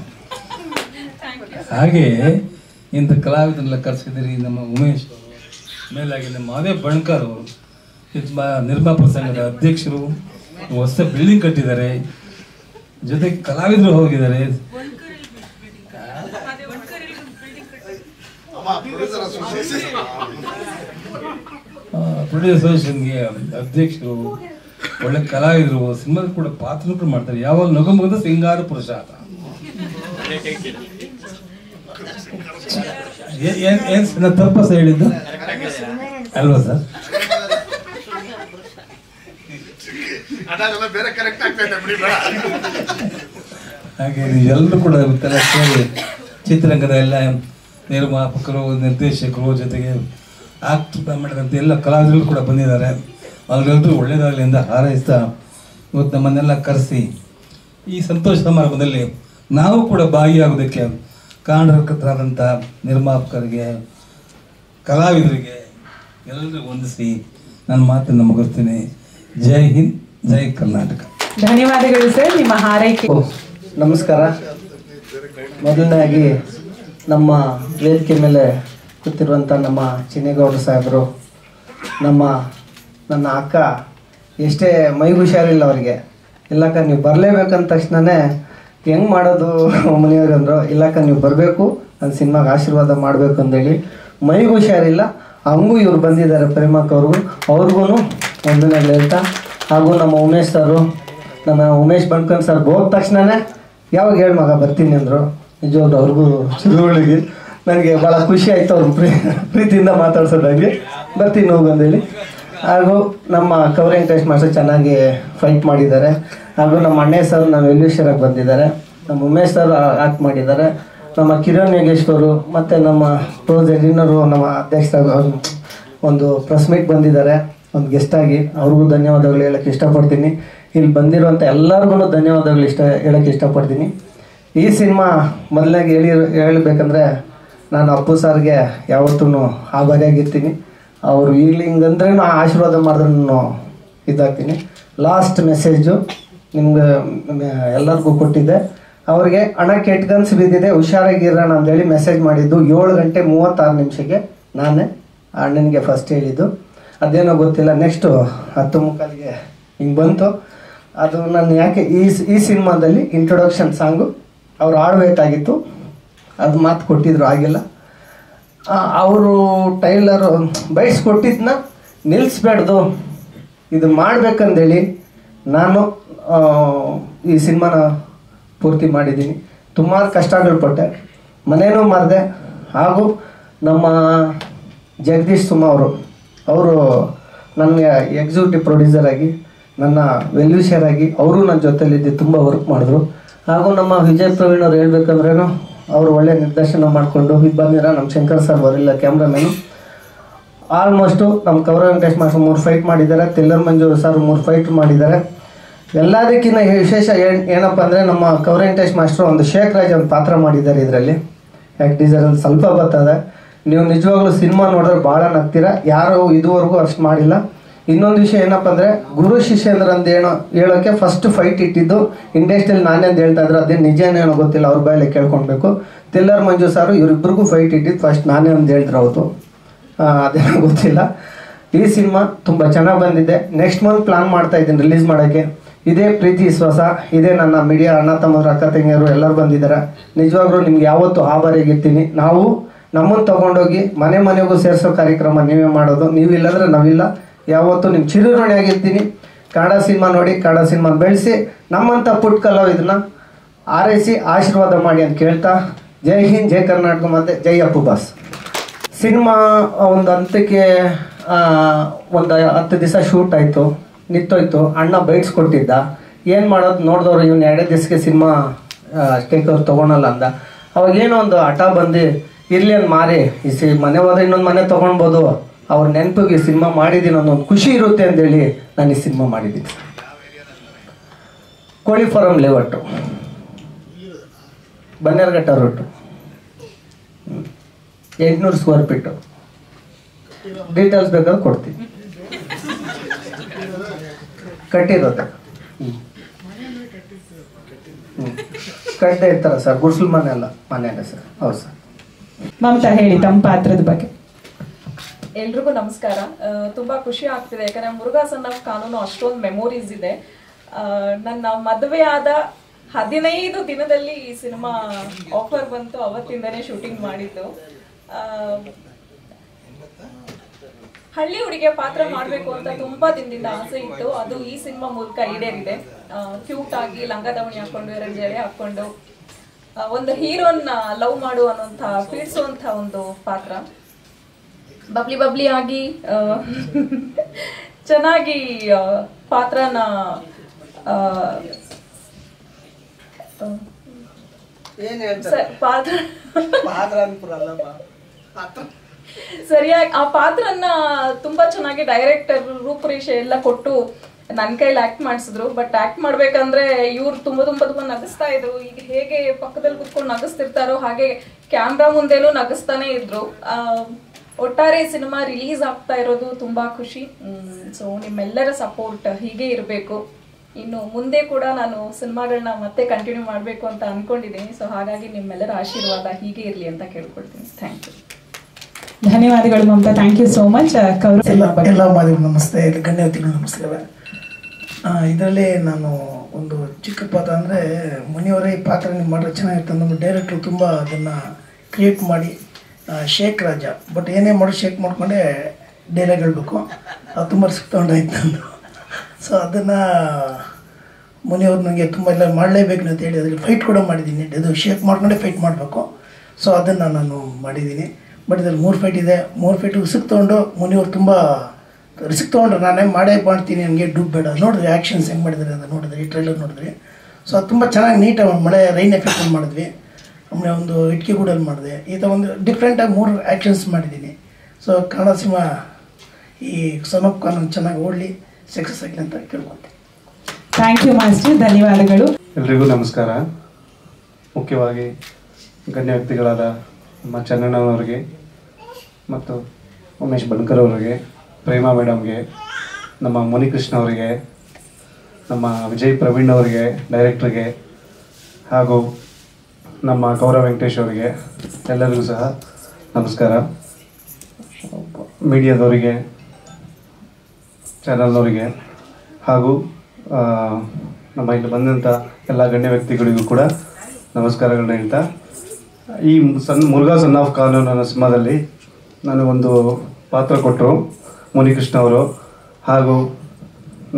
ಹಾಗೆ ಇಂಥ ಕಲಾವಿದರೆಲ್ಲ ಕರೆಸಿದ್ದೀರಿ. ನಮ್ಮ ಉಮೇಶ್ ಮೇಲಾಗಿ ನಮ್ಮ ಮಾದೇ ಬಣ್ಕರ್ ಅವರು ನಿರ್ಮಾಪಕ ಸಂಘದ ಅಧ್ಯಕ್ಷರು, ಹೊಸ ಬಿಲ್ಡಿಂಗ್ ಕಟ್ಟಿದ್ದಾರೆ, ಜೊತೆಗೆ ಕಲಾವಿದರು ಹೋಗಿದ್ದಾರೆ. ಪ್ರೊಡ್ಯೂಸರ್ ಅಸೋಸಿಯೇಷನ್ಗೆ ಅಧ್ಯಕ್ಷರು, ಒಳ್ಳೆ ಕಲಾವಿದರು, ಸಿನಿಮಾದ ಕೂಡ ಪಾತ್ರ ಕೂಡ ಮಾಡ್ತಾರೆ. ಯಾವಾಗ ನಗುಮುಗದ ಸಿಂಗಾರ ಪುರುಷ ಏನ್ ತಪ್ಪ ಹೇಳಿದ್ದು ಅಲ್ವಾ ಸರ್? ಹಾಗೆ ನೀವೆಲ್ಲರೂ ಕೂಡ ಸೇರಿ ಚಿತ್ರರಂಗದ ಎಲ್ಲ ನಿರ್ಮಾಪಕರು, ನಿರ್ದೇಶಕರು, ಜೊತೆಗೆ ಆಕ್ಟ್ ಮಾಡಿದಂಥ ಎಲ್ಲ ಕಲಾವಿದರು ಕೂಡ ಬಂದಿದ್ದಾರೆ. ಅವರೆಲ್ಲರೂ ಒಳ್ಳೆಯದಾಗಲಿ ಎಂದು ಹಾರೈಸ್ತಾ ಇವತ್ತು ನಮ್ಮನ್ನೆಲ್ಲ ಕರೆಸಿ ಈ ಸಂತೋಷ ಸಮಾರಂಭದಲ್ಲಿ ನಾವು ಕೂಡ ಭಾಗಿಯಾಗೋದಕ್ಕೆ ಕಾರಣಕರ್ತರಾದಂಥ ನಿರ್ಮಾಪಕರಿಗೆ, ಕಲಾವಿದರಿಗೆ ಎಲ್ಲರಿಗೂ ವಂದಿಸಿ ನನ್ನ ಮಾತನ್ನು ಮುಗಿಸ್ತೀನಿ. ಜೈ ಹಿಂದ್, ಜೈ ಕರ್ನಾಟಕ. ಧನ್ಯವಾದಗಳು ಸರ್, ನಿಮ್ಮ ಹಾರೈಕೆ. ನಮಸ್ಕಾರ. ಮೊದಲನೇದಾಗಿ ನಮ್ಮ ವೇದಿಕೆ ಮೇಲೆ ಕೂತಿರುವಂಥ ನಮ್ಮ ಚಿನ್ನೇಗೌಡರು ಸಾಹೇಬರು, ನನ್ನ ಅಕ್ಕ ಎಷ್ಟೇ ಮೈ ಹುಷಾರಿಲ್ಲ ಅವರಿಗೆ, ಇಲ್ಲಕ್ಕ ನೀವು ಬರಲೇಬೇಕಂದ ತಕ್ಷಣವೇ ಹೆಂಗೆ ಮಾಡೋದು ಮನೆಯವ್ರು ಅಂದರು. ಇಲ್ಲಕ್ಕ ನೀವು ಬರಬೇಕು, ನನ್ನ ಸಿನಿಮಾಗೆ ಆಶೀರ್ವಾದ ಮಾಡಬೇಕು ಅಂದೇಳಿ ಮೈಗೆ ಹುಷಾರಿಲ್ಲ, ಹಂಗೂ ಇವ್ರು ಬಂದಿದ್ದಾರೆ. ಪ್ರೇಮಕ್ ಅವ್ರಿಗೂ ಒಂದನೇಗಳು ಹೇಳ್ತಾ, ಹಾಗೂ ನಮ್ಮ ಉಮೇಶ್ ಸರು, ನಮ್ಮ ಉಮೇಶ್ ಬಣ್ಕರ್ ಸರ್ ಹೋದ ತಕ್ಷಣವೇ ಯಾವಾಗ ಹೇಳಿ ಮಗ ಬರ್ತೀನಿ ಅಂದರು. ನಿಜವಾಗ್ಲೂ ಅವ್ರಿಗೂ ಚಿರುವಳಿಗೆ ನನಗೆ ಭಾಳ ಖುಷಿ ಆಯಿತು ಅವ್ರ ಪ್ರೀತಿಯಿಂದ ಮಾತಾಡ್ಸೋದಾಗಿ. ಬರ್ತೀನಿ ಹೋಗು ಅಂದೇಳಿ. ಹಾಗೂ ನಮ್ಮ ಕವರಿಂಗ್ ಟೆಸ್ಟ್ ಮಾಸ್ಟರ್ ಚೆನ್ನಾಗಿ ಫೈಟ್ ಮಾಡಿದ್ದಾರೆ. ಹಾಗೂ ನಮ್ಮ ಅಣ್ಣೆ ಸರ್ ನಮ್ಮ ವೆಲ್ಯೂಷರಾಗಿ ಬಂದಿದ್ದಾರೆ. ನಮ್ಮ ಉಮೇಶ್ ಸರ್ ಆಕ್ಟ್ ಮಾಡಿದ್ದಾರೆ. ನಮ್ಮ ಕಿರಣ್ ಯೋಗೇಶ್ವರು ಮತ್ತು ನಮ್ಮ ಪ್ರೋಸ್ ಎಡಿನರು ನಮ್ಮ ಅಧ್ಯಕ್ಷರಾಗ ಒಂದು ಪ್ರೆಸ್ ಮೀಟ್ ಬಂದಿದ್ದಾರೆ ಒಂದು ಗೆಸ್ಟಾಗಿ. ಅವ್ರಿಗೂ ಧನ್ಯವಾದಗಳು ಹೇಳೋಕ್ಕೆ ಇಷ್ಟಪಡ್ತೀನಿ. ಇಲ್ಲಿ ಬಂದಿರುವಂಥ ಎಲ್ಲರಿಗೂ ಧನ್ಯವಾದಗಳು ಹೇಳೋಕ್ಕೆ ಇಷ್ಟಪಡ್ತೀನಿ. ಈ ಸಿನಿಮಾ ಮೊದಲಾಗಿ ಹೇಳಬೇಕಂದ್ರೆ ನಾನು ಅಪ್ಪು ಸರ್ಗೆ ಯಾವತ್ತೂ ಆಭಾರಿಯಾಗಿರ್ತೀನಿ. ಅವರು ಈಗಲೂ ಹಿಂಗಂದ್ರೆ ಆಶೀರ್ವಾದ ಮಾಡಿದ್ರೂ ಇದಾಗ್ತೀನಿ. ಲಾಸ್ಟ್ ಮೆಸೇಜು ನಿಮ್ಗೆ ಎಲ್ಲರಿಗೂ ಕೊಟ್ಟಿದ್ದೆ. ಅವ್ರಿಗೆ ಹಣ ಕೆಟ್ಗನ್ಸ್ ಬಿದ್ದಿದೆ, ಹುಷಾರಾಗಿರೋಣ ಅಂತೇಳಿ ಮೆಸೇಜ್ ಮಾಡಿದ್ದು 7:36 ನಾನೇ ಅಣ್ಣನಿಗೆ ಫಸ್ಟ್ ಹೇಳಿದ್ದು. ಅದೇನೋ ಗೊತ್ತಿಲ್ಲ, ನೆಕ್ಸ್ಟು 10:45 ಹಿಂಗೆ ಬಂತು. ಅದು ನಾನು ಯಾಕೆ ಈ ಸಿನಿಮಾದಲ್ಲಿ ಇಂಟ್ರೊಡಕ್ಷನ್ ಸಾಂಗು ಅವ್ರು ಆಡಬೇಕಾಗಿತ್ತು, ಅದು ಮಾತು ಕೊಟ್ಟಿದ್ರು, ಆಗಿಲ್ಲ. ಅವರು ಟೈಲರು ಬಯಸ್ಕೊಟ್ಟಿದ್ದನ್ನ ನಿಲ್ಲಿಸ್ಬೇಡ್ದು, ಇದು ಮಾಡಬೇಕಂದೇಳಿ ನಾನು ಈ ಸಿನಿಮಾನ ಪೂರ್ತಿ ಮಾಡಿದ್ದೀನಿ. ತುಂಬ ಕಷ್ಟಗಳು ಪಟ್ಟೆ, ಮನೇನೂ ಮಾರಿದೆ. ಹಾಗೂ ನಮ್ಮ ಜಗದೀಶ್ ಸುಮಾ ಅವರು ನನಗೆ ಎಕ್ಸಿಕ್ಯೂಟಿವ್ ಪ್ರೊಡ್ಯೂಸರ್ ಆಗಿ, ನನ್ನ ವೆಲ್ಯೂಷರ್ ಆಗಿ ಅವರು ನನ್ನ ಜೊತೆಲಿದ್ದು ತುಂಬ ವರ್ಕ್ ಮಾಡಿದ್ರು. ಹಾಗೂ ನಮ್ಮ ವಿಜಯ್ ಪ್ರವೀಣ್ ಅವ್ರು ಹೇಳ್ಬೇಕಂದ್ರೇನು, ಅವರು ಒಳ್ಳೆ ನಿರ್ದೇಶನ ಮಾಡಿಕೊಂಡು ಇದು ಬಂದಿರೋ ನಮ್ಮ ಶಂಕರ್ ಸರ್ ಬರಲಿಲ್ಲ ಕ್ಯಾಮ್ರಾಮ್ಯಾನು. ಆಲ್ಮೋಸ್ಟು ನಮ್ಮ ಕವರ್ ವೆಂಕಟೇಶ್ ಮಾಸ್ಟರ್ 3 ಫೈಟ್ ಮಾಡಿದ್ದಾರೆ, ತಿಲ್ಲರ್ ಮಂಜು ಸರ್ 3 ಫೈಟ್ ಮಾಡಿದ್ದಾರೆ. ಎಲ್ಲದಕ್ಕಿಂತ ವಿಶೇಷ ಏನಪ್ಪ ಅಂದರೆ ನಮ್ಮ ಕೌರಂಟೇಶ್ ಮಾಸ್ಟ್ರು ಒಂದು ಶೇಖ್ ರಾಜ್ ಒಂದು ಪಾತ್ರ ಮಾಡಿದ್ದಾರೆ ಇದರಲ್ಲಿ. ಆ್ಯಕ್ಟಿಸರಲ್ಲಿ ಸ್ವಲ್ಪ ಬರ್ತದೆ. ನೀವು ನಿಜವಾಗ್ಲೂ ಸಿನಿಮಾ ನೋಡಿದ್ರೆ ಭಾಳ ನಗ್ತೀರ. ಯಾರು ಇದುವರೆಗೂ ಅಷ್ಟು ಮಾಡಿಲ್ಲ. ಇನ್ನೊಂದು ವಿಷಯ ಏನಪ್ಪ ಅಂದರೆ ಗುರು ಶಿಷ್ಯಂದ್ರ ಅಂತ ಹೇಳೋಕ್ಕೆ ಫಸ್ಟ್ ಫೈಟ್ ಇಟ್ಟಿದ್ದು ಇಂಡಸ್ಟ್ರಿಯಲ್ಲಿ ನಾನೇ ಅಂತ ಹೇಳ್ತಾ ಇದ್ರು. ಅದೇನು ನಿಜನೇನೋ ಗೊತ್ತಿಲ್ಲ, ಅವ್ರ ಬಾಯಲ್ಲಿ ಕೇಳ್ಕೊಳ್ಬೇಕು. ತಿಲ್ಲರ್ ಮಂಜು ಸಾರು ಇವರಿಬ್ಬರಿಗೂ ಫೈಟ್ ಇಟ್ಟಿದ್ದು ಫಸ್ಟ್ ನಾನೇ ಅಂತ ಹೇಳಿದ್ರು ಅವತ್ತು. ಅದೇನೋ ಗೊತ್ತಿಲ್ಲ. ಈ ಸಿನಿಮಾ ತುಂಬ ಚೆನ್ನಾಗಿ ಬಂದಿದೆ. ನೆಕ್ಸ್ಟ್ ಮಂತ್ ಪ್ಲಾನ್ ಮಾಡ್ತಾ ಇದ್ದೀನಿ ರಿಲೀಸ್ ಮಾಡೋಕ್ಕೆ. ಇದೇ ಪ್ರೀತಿ ವಿಶ್ವಾಸ, ಇದೇ ನನ್ನ ಮೀಡಿಯಾ ಅಣ್ಣ ತಮ್ಮರು ಅಕ್ಕ ತಂಗಿಯರು ಎಲ್ಲರೂ ಬಂದಿದ್ದಾರೆ. ನಿಜವಾಗ್ಲೂ ನಿಮ್ಗೆ ಯಾವತ್ತೂ ಆಭಾರಿಯಾಗಿರ್ತೀನಿ. ನಾವು ನಮ್ಮನ್ನು ತೊಗೊಂಡೋಗಿ ಮನೆ ಮನೆಗೂ ಸೇರಿಸೋ ಕಾರ್ಯಕ್ರಮ ನೀವೇ ಮಾಡೋದು. ನೀವಿಲ್ಲಂದ್ರೆ ನಾವಿಲ್ಲ. ಯಾವತ್ತೂ ನಿಮ್ಮ ಚಿರಋಣಿಯಾಗಿರ್ತೀನಿ. ಕನ್ನಡ ಸಿನಿಮಾ ನೋಡಿ, ಕನ್ನಡ ಸಿನಿಮಾ ಬೆಳೆಸಿ ನಮ್ಮಂಥ ಪುಟ್ಟ ಕಲಾವಿದನ್ನ ಆರೈಸಿ ಆಶೀರ್ವಾದ ಮಾಡಿ ಅಂತ ಕೇಳ್ತಾ, ಜೈ ಹಿಂದ್, ಜೈ ಕರ್ನಾಟಕ, ಮತ್ತು ಜೈ ಅಪ್ಪು ಬಾಸ್. ಸಿನಿಮಾ ಒಂದು ಹಂತಕ್ಕೆ ಒಂದು 10 ದಿವಸ ಶೂಟ್ ಆಯಿತು, ನಿಂತೋಯ್ತು. ಅಣ್ಣ ಬೈಟ್ಸ್ಕೊಟ್ಟಿದ್ದ. ಏನು ಮಾಡೋದು ನೋಡಿದವ್ರು, ಇವ್ನು 2 ದಿವಸಕ್ಕೆ ಸಿನಿಮಾ ಟೇಕ್ ಅವ್ರು ತೊಗೊಳಲ್ಲ ಅಂದ. ಅವಾಗೇನೋ ಒಂದು ಹಠ ಬಂದು ಇರಲಿ ಅಂತ ಮಾರಿ ಮನೆ ಹೋದ್ರೆ ಇನ್ನೊಂದು ಮನೆ ತೊಗೊಳ್ಬೋದು, ಅವ್ರ ನೆನಪಿಗೆ ಸಿನಿಮಾ ಮಾಡಿದ್ದೀನಿ ಅನ್ನೋದು ಖುಷಿ ಇರುತ್ತೆ ಅಂತೇಳಿ ನಾನು ಈ ಸಿನಿಮಾ ಮಾಡಿದ್ದೀನಿ. ಕೋಳಿ farm layout, Bannerghatta route, 800 square feet. Details ಬೇಕಾದ್ರೆ ಕೊಡ್ತೀನಿ. ಕಟ್ಟಿರೋದು ಕಟ್ಟೆ ಇರ್ತಾರ ಸರ್, ಗುಡ್ಸಲ್ ಮನೆ ಅಲ್ಲ, ಮನೆಯಲ್ಲ ಸರ್. ಹೌದು ಸರ್. ಮಮತಾ ಹೇಳಿ ತಮ್ಮ ಪಾತ್ರದ ಬಗ್ಗೆ. ಎಲ್ರಿಗೂ ನಮಸ್ಕಾರ. ತುಂಬ ಖುಷಿ ಆಗ್ತಿದೆ, ಯಾಕಂದರೆ ಮುರುಘಾ ಸನ್ ಆಫ್ ಕಾನೂನು ಅಷ್ಟೊಂದು ಮೆಮೊರೀಸ್ ಇದೆ. ನನ್ನ ಮದುವೆ ಆದ 15 ದಿನದಲ್ಲಿ ಈ ಸಿನಿಮಾ ಆಫರ್ ಬಂತು. ಅವತ್ತಿಂದನೇ ಶೂಟಿಂಗ್ ಮಾಡಿದ್ದು. ಹಳ್ಳಿ ಹುಡುಗಿಯ ಪಾತ್ರ ಮಾಡಬೇಕು ಅಂತ ತುಂಬ ದಿನದಿಂದ ಆಸೆ ಇತ್ತು. ಅದು ಈ ಸಿನಿಮಾ ಮೂಲಕ ಈಡೇರಿದೆ. ಕ್ಯೂಟ್ ಆಗಿ ಲಂಗ ದಾವಣಿ ಹಾಕೊಂಡು 2 ಜಡೆ ಹಾಕೊಂಡು ಒಂದು ಹೀರೋನ್ನ ಲವ್ ಮಾಡು ಅನ್ನೋಂಥ ಪೀಡಿಸುವಂಥ ಒಂದು ಪಾತ್ರ. ಬಬ್ಲಿ ಆಗಿ ಚೆನ್ನಾಗಿ ಪಾತ್ರನ ಸರಿಯಾಗಿ ಆ ಪಾತ್ರನ ತುಂಬಾ ಚೆನ್ನಾಗಿ ಡೈರೆಕ್ಟರ್ ರೂಪುರೇಷೆ ಎಲ್ಲ ಕೊಟ್ಟು ನನ್ನ ಕೈಲಿ ಆಕ್ಟ್ ಮಾಡಿಸಿದ್ರು. ಬಟ್ ಆಕ್ಟ್ ಮಾಡ್ಬೇಕಂದ್ರೆ ಇವ್ರು ತುಂಬಾ ನಗಿಸ್ತಾ ಇದ್ರು. ಈಗ ಹೇಗೆ ಪಕ್ಕದಲ್ಲಿ ಕುತ್ಕೊಂಡು ನಗಿಸ್ತಿರ್ತಾರೋ ಹಾಗೆ ಕ್ಯಾಮ್ರಾ ಮುಂದೆನೂ ನಗಿಸ್ತಾನೆ ಇದ್ರು. ಒಟ್ಟಾರೆ ಸಿನಿಮಾ ರಿಲೀಸ್ ಆಗ್ತಾ ಇರೋದು ತುಂಬಾ ಖುಷಿ. ಸೊ ನಿಮ್ಮೆಲ್ಲರ ಸಪೋರ್ಟ್ ಹೀಗೆ ಇರಬೇಕು. ಇನ್ನು ಮುಂದೆ ಕೂಡ ನಾನು ಸಿನಿಮಾಗಳನ್ನ ಮತ್ತೆ ಕಂಟಿನ್ಯೂ ಮಾಡಬೇಕು ಅಂತ ಅನ್ಕೊಂಡಿದ್ದೀನಿ. ಸೊ ಹಾಗಾಗಿ ನಿಮ್ಮೆಲ್ಲರ ಆಶೀರ್ವಾದ ಹೀಗೆ ಇರಲಿ ಅಂತ ಕೇಳ್ಕೊಳ್ತೀನಿ. Thank you. ಧನ್ಯವಾದಗಳು Mamata, thank you so much. ಎಲ್ಲ ಮಾಧ್ಯಮ ನಮಸ್ತೆ, ಗಣ್ಯತಿಗಳು ನಮಸ್ಕಾರ. ಇದರಲ್ಲಿ ನಾನು ಒಂದು ಚಿಕ್ಕ ಪಾತ್ರ ಅಂದರೆ ಮುನಿಯವರೇ ಈ ಪಾತ್ರ ನೀವು ಮಾಡೋದು ಚೆನ್ನಾಗಿತ್ತು. ನಮ್ಮ ಡೈರೆಕ್ಟ್ರು ತುಂಬ ಅದನ್ನು ಕ್ರಿಯೇಟ್ ಮಾಡಿ ಶೇಖ್ ರಾಜ, ಬಟ್ ಏನೇ ಮಾಡೋ ಶೇಕ್ ಮಾಡ್ಕೊಂಡೆ ಡೈಲಾಗ್ ಹೇಳಬೇಕು. ಅದು ತುಂಬ ರಿಸ್ಕ್ ತೊಗೊಂಡಾಯ್ತು ನಂದು. ಸೊ ಅದನ್ನು ಮುನಿಯವ್ರು ನನಗೆ ತುಂಬ ಎಲ್ಲ ಮಾಡಲೇಬೇಕು ಅಂತ ಹೇಳಿ ಅದರಲ್ಲಿ ಫೈಟ್ ಕೂಡ ಮಾಡಿದ್ದೀನಿ. ಅದು ಶೇಕ್ ಮಾಡ್ಕೊಂಡೆ ಫೈಟ್ ಮಾಡಬೇಕು. ಸೊ ಅದನ್ನು ನಾನು ಮಾಡಿದ್ದೀನಿ. ಬಟ್ ಇದ್ರಲ್ಲಿ 3 ಫೈಟ್ ಇದೆ. 3 ಫೈಟ್ ರಿಸ್ಕ್ ತೊಗೊಂಡು ಮುನಿಯವ್ರು ತುಂಬ ರಿಸ್ಕ್ ತೊಗೊಂಡ್ರೆ ನಾನೇ ಮಾಡೇ ಮಾಡ್ತೀನಿ, ನನಗೆ ಡುಬ್ ಬೇಡ. ನೋಡಿದ್ರಿ ಆ್ಯಕ್ಷನ್ಸ್ ಹೆಂಗೆ ಮಾಡಿದ್ದಾರೆ ಅಂತ ನೋಡಿದ್ರಿ, ಟ್ರೈಲರ್ ನೋಡಿದ್ರಿ. ಸೊ ಅದು ತುಂಬ ಚೆನ್ನಾಗಿ ನೀಟಾಗಿ ಮಳೆ ರೈನ್ ಎಫೆಕ್ಟಲ್ಲಿ ಮಾಡಿದ್ವಿ. ಆಮೇಲೆ ಒಂದು ಇಟ್ಕೆ ಗೂಡಲ್ಲಿ ಮಾಡಿದೆ. ಈ ಥರ ಒಂದು ಡಿಫ್ರೆಂಟಾಗಿ 3 ಆ್ಯಕ್ಷನ್ಸ್ ಮಾಡಿದ್ದೀನಿ. ಸೊ ಕನ್ನಡ ಸಿನಿಮಾ ಈ ಸನ್ ಆಫ್ ಕಾನೂನು ಚೆನ್ನಾಗಿ ಓಡಲಿ, ಸಕ್ಸಸ್ ಆಗಲಿ ಅಂತ ಕೇಳ್ಕೊತೀನಿ. ಥ್ಯಾಂಕ್ ಯು ಮಾಸ್ಟರ್, ಧನ್ಯವಾದಗಳು. ಎಲ್ರಿಗೂ ನಮಸ್ಕಾರ. ಮುಖ್ಯವಾಗಿ ಗಣ್ಯ ವ್ಯಕ್ತಿಗಳಾದ ನಮ್ಮ ಚನ್ನಣ್ಣನವರಿಗೆ ಮತ್ತು ಉಮೇಶ್ ಬನ್ಕರ್ ಅವರಿಗೆ, ಪ್ರೇಮಾ ಮೇಡಮ್ಗೆ, ನಮ್ಮ ಮುನಿಕೃಷ್ಣ ಅವರಿಗೆ, ನಮ್ಮ ವಿಜಯ್ ಪ್ರವೀಣ್ ಅವರಿಗೆ ಡೈರೆಕ್ಟ್ರಿಗೆ, ಹಾಗೂ ನಮ್ಮ ಗೌರವ್ ವೆಂಕಟೇಶ್ ಅವರಿಗೆ ಎಲ್ಲರಿಗೂ ಸಹ ನಮಸ್ಕಾರ. ಮೀಡಿಯಾದವರಿಗೆ, ಚಾನಲ್ನವರಿಗೆ ಹಾಗೂ ನಮ್ಮ ಇಲ್ಲಿ ಬಂದಂಥ ಎಲ್ಲ ಗಣ್ಯ ವ್ಯಕ್ತಿಗಳಿಗೂ ಕೂಡ ನಮಸ್ಕಾರಗಳನ್ನ ಹೇಳ್ತಾ, ಈ ಮುರುಘಾ ಸನ್ ಆಫ್ ಕಾನೂನು ಅನ್ನೋ ಸಿನಿಮಾದಲ್ಲಿ ನನಗೊಂದು ಪಾತ್ರ ಕೊಟ್ಟರು ಮುನಿಕೃಷ್ಣ ಅವರು, ಹಾಗೂ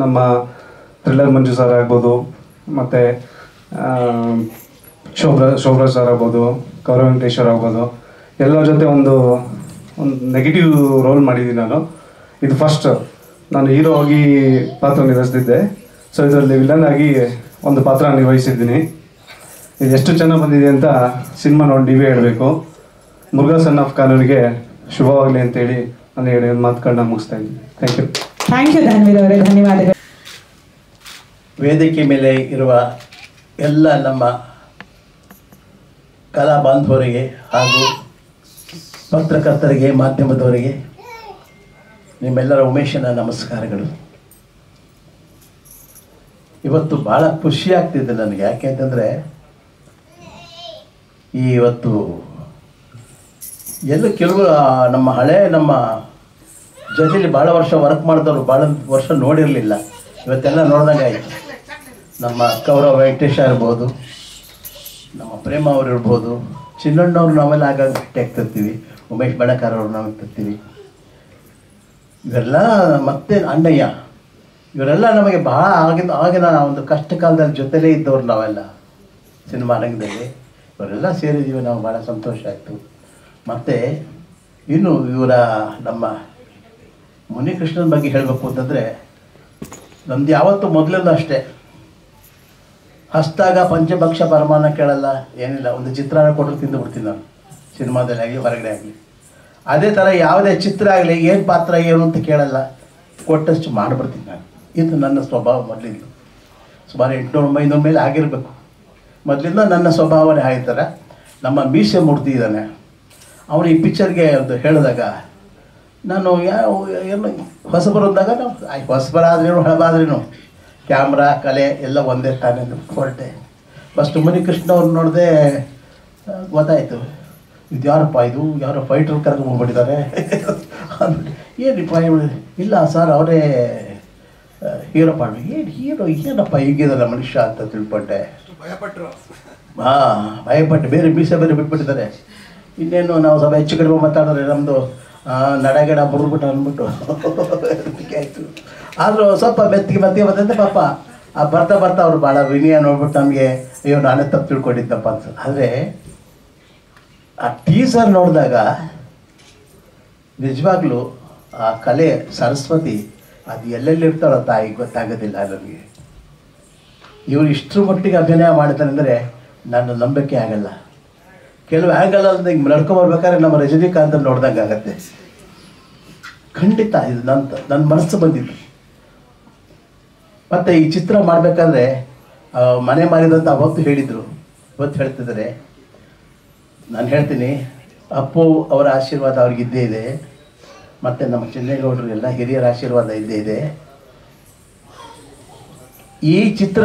ನಮ್ಮ ಥ್ರಿಲ್ಲರ್ ಮಂಜು ಸರ್ ಆಗ್ಬೋದು, ಮತ್ತು ಶೋಭ್ರಾಜ್ ಸರ್ ಆಗ್ಬೋದು, ಗೌರವ್ ವೆಂಕಟೇಶ್ವರ್ ಆಗ್ಬೋದು, ಎಲ್ಲರ ಜೊತೆ ಒಂದು ನೆಗೆಟಿವ್ ರೋಲ್ ಮಾಡಿದ್ದೀನಿ ನಾನು. ಇದು ಫಸ್ಟ್ ನಾನು ಹೀರೋ ಆಗಿ ಪಾತ್ರ ನಿರ್ವಹಿಸ್ತಿದ್ದೆ. ಸೊ ಇದರಲ್ಲಿ ವಿಲನ್ ಆಗಿ ಒಂದು ಪಾತ್ರ ನಿರ್ವಹಿಸಿದ್ದೀನಿ. ಇದು ಎಷ್ಟು ಚೆನ್ನಾಗಿ ಬಂದಿದೆ ಅಂತ ಸಿನಿಮಾ ನೋಡಿ ನೀವೇ ಹೇಳಬೇಕು. ಮುರುಘಾ ಸನ್ ಆಫ್ ಕಾನೂನಿಗೆ ಶುಭವಾಗಲಿ ಅಂತೇಳಿ ನಾನು ಹೇಳಿ ಒಂದು ಮಾತುಗಳನ್ನ ಮುಗಿಸ್ತಾ ಇದ್ದೀನಿ. Thank you. Thank you Dhanveer ಅವರೇ, ಧನ್ಯವಾದಗಳು. ವೇದಿಕೆ ಮೇಲೆ ಇರುವ ಎಲ್ಲ ನಮ್ಮ ಕಲಾ ಬಾಂಧವರಿಗೆ ಹಾಗೂ ಪತ್ರಕರ್ತರಿಗೆ, ಮಾಧ್ಯಮದವರಿಗೆ ನಿಮ್ಮೆಲ್ಲರ ಉಮೇಶನ ನಮಸ್ಕಾರಗಳು. ಇವತ್ತು ಭಾಳ ಖುಷಿ ಆಗ್ತಿದೆ ನನಗೆ. ಯಾಕೆಂತಂದರೆ ಇವತ್ತು ಎಲ್ಲ ಕೆಲವು ನಮ್ಮ ಜೊತೆಲಿ ಭಾಳ ವರ್ಷ ವರ್ಕ್ ಮಾಡಿದವರು ಭಾಳ ವರ್ಷ ನೋಡಿರಲಿಲ್ಲ. ಇವತ್ತೆಲ್ಲ ನೋಡ್ದಂಗೆ ಆಯಿತು. ನಮ್ಮ ಕೌರವ ವೆಂಕಟೇಶ ಇರ್ಬೋದು, ನಮ್ಮ ಪ್ರೇಮ ಅವ್ರು ಇರ್ಬೋದು, ಚಿನ್ನಣ್ಣವ್ರು ನಾವೆಲ್ಲ ಆಗಾಗ ಭೇಟಿ ಆಗ್ತಿರ್ತೀವಿ, ಉಮೇಶ್ ಬಣಕಾರ್ ಅವ್ರು ನಾವು ಇರ್ತಿರ್ತೀವಿ, ಇವೆಲ್ಲ ಮತ್ತೆ ಅಣ್ಣಯ್ಯ, ಇವರೆಲ್ಲ ನಮಗೆ ಭಾಳ ಆಗಿನ ಒಂದು ಕಷ್ಟ ಕಾಲದಲ್ಲಿ ಜೊತೆಲೇ ಇದ್ದವ್ರು ನಾವೆಲ್ಲ ಸಿನಿಮಾ ರಂಗದಲ್ಲಿ. ಇವರೆಲ್ಲ ಸೇರಿದ್ದೀವಿ ನಾವು, ಭಾಳ ಸಂತೋಷ ಆಯಿತು. ಮತ್ತು ಇನ್ನು ಇವರ ನಮ್ಮ ಮುನಿಕೃಷ್ಣನ ಬಗ್ಗೆ ಹೇಳಬೇಕು ಅಂತಂದರೆ, ನಮ್ದು ಯಾವತ್ತೂ ಮೊದಲಿಂದ ಅಷ್ಟೇ, ಹಸ್ತಾಗ ಪಂಚಭಕ್ಷ ಪರಮಾನ ಕೇಳಲ್ಲ, ಏನಿಲ್ಲ. ಒಂದು ಚಿತ್ರಾನ್ನ ಕೊಟ್ಟರು ತಿಂದು ಬಿಡ್ತೀನಿ ನಾನು, ಸಿನಿಮಾದಲ್ಲಿ ಆಗಲಿ ಹೊರಗಡೆ ಆಗಲಿ. ಅದೇ ಥರ ಯಾವುದೇ ಚಿತ್ರ ಆಗಲಿ ಏನು ಪಾತ್ರ ಏನು ಅಂತ ಕೇಳಲ್ಲ, ಕೊಟ್ಟಷ್ಟು ಮಾಡಿಬಿಡ್ತೀನಿ ನಾನು. ಇದು ನನ್ನ ಸ್ವಭಾವ ಮೊದಲಿಂದ. ಸುಮಾರು 800-900 ಮೇಲೆ ಆಗಿರಬೇಕು. ಮೊದಲಿಂದ ನನ್ನ ಸ್ವಭಾವನೇ ಆಯ್ತಾರೆ. ನಮ್ಮ ಮೀಸೆ ಮೂರ್ತಿ ಇದ್ದಾನೆ, ಅವನು ಈ ಪಿಕ್ಚರ್ಗೆ ಒಂದು ಹೇಳಿದಾಗ ನಾನು ಏನು ಹೊಸಬರಂದಾಗ ನಾವು ಹೊಸಬರಾದ್ರೇನು ಹಳಬಾದ್ರೇನು ಕ್ಯಾಮ್ರಾ ಕಲೆ ಎಲ್ಲ ಒಂದೇ ತಾನೇ ಹೊರಟೆ. ಫಸ್ಟ್ ಮುನಿಕೃಷ್ಣ ಅವ್ರು ನೋಡಿದೆ, ಗೊತ್ತಾಯಿತು ಇದು ಯಾರಪ್ಪ, ಇದು ಯಾರೋ ಫೈಟ್ರ್ ಕರ್ಕೊಂಡ್ಬಿಟ್ಟಿದ್ದಾರೆ ಅಂದ್ಬಿಟ್ಟು. ಏನಪ್ಪ ಇಲ್ಲ ಸರ್ ಅವರೇ ಹೀರೋ ಪಾಡ್ಬೇಕು. ಏನಪ್ಪ ಹೀಗಿದಲ್ಲ ಮನುಷ್ಯ ಅಂತ ತಿಳ್ಕೊಂಡೆ. ಭಯಪಟ್ಟು ಬೇರೆ ಮೀಸೆ ಬೇರೆ ಬಿಟ್ಬಿಟ್ಟಿದ್ದಾರೆ. ಇನ್ನೇನು ನಾವು ಸ್ವಲ್ಪ ಹೆಚ್ಚು ಕಡಿಮೆ ಮಾತಾಡಿದ್ರೆ ನಮ್ಮದು ನಡಗಡ ಮುರಿದ್ಬಿಟ್ಟು ಅಂದ್ಬಿಟ್ಟು ಆಯಿತು. ಆದರೂ ಸ್ವಲ್ಪ ಮೆತ್ತಿಗೆ ಬಂದಂತೆ ಪಾಪ ಬರ್ತಾ ಅವ್ರು ಭಾಳ ವಿನಯ ನೋಡ್ಬಿಟ್ಟು ನಮಗೆ ಅಯ್ಯೋ ನಾನೇ ತಪ್ಪು ತಿಳ್ಕೊಂಡಿದ್ದಪ್ಪ ಅಂತ. ಆದರೆ ಆ ಟೀಸರ್ ನೋಡಿದಾಗ ನಿಜವಾಗ್ಲೂ ಆ ಕಲೆ ಸರಸ್ವತಿ ಅದು ಎಲ್ಲೆಲ್ಲಿರ್ತಾಳೋ ತಾಯಿ ಗೊತ್ತಾಗೋದಿಲ್ಲ ನನಗೆ. ಇವರು ಇಷ್ಟರ ಮಟ್ಟಿಗೆ ಅಭಿನಯ ಮಾಡ್ತಾನೆ ಅಂದರೆ ನಾನು ನಂಬಿಕೆ ಆಗಲ್ಲ. ಕೆಲವು ಆ್ಯಂಗಲಲ್ಲಿ ಹಿಂಗೆ ನಡ್ಕೊಂಬರ್ಬೇಕಾದ್ರೆ ನಮ್ಮ ರಜನಿಕಾಂತ್ ನೋಡ್ದಂಗೆ ಆಗತ್ತೆ. ಖಂಡಿತ ಇದು ನನ್ನ ಮನಸ್ಸು ಬಂದಿದ್ದು. ಮತ್ತು ಈ ಚಿತ್ರ ಮಾಡಬೇಕಾದ್ರೆ ಮನೆ ಮಾರಿದಂತ ಅವತ್ತು ಹೇಳಿದರು, ಇವತ್ತು ಹೇಳ್ತಿದ್ದಾರೆ. ನಾನು ಹೇಳ್ತೀನಿ, ಅಪ್ಪು ಅವರ ಆಶೀರ್ವಾದ ಅವ್ರಿಗಿದ್ದೇ ಇದೆ, ಮತ್ತು ನಮ್ಮ ಚೆನ್ನೇಗೌಡರು ಎಲ್ಲ ಹಿರಿಯರ ಆಶೀರ್ವಾದ ಇದ್ದೇ ಇದೆ. ಈ ಚಿತ್ರ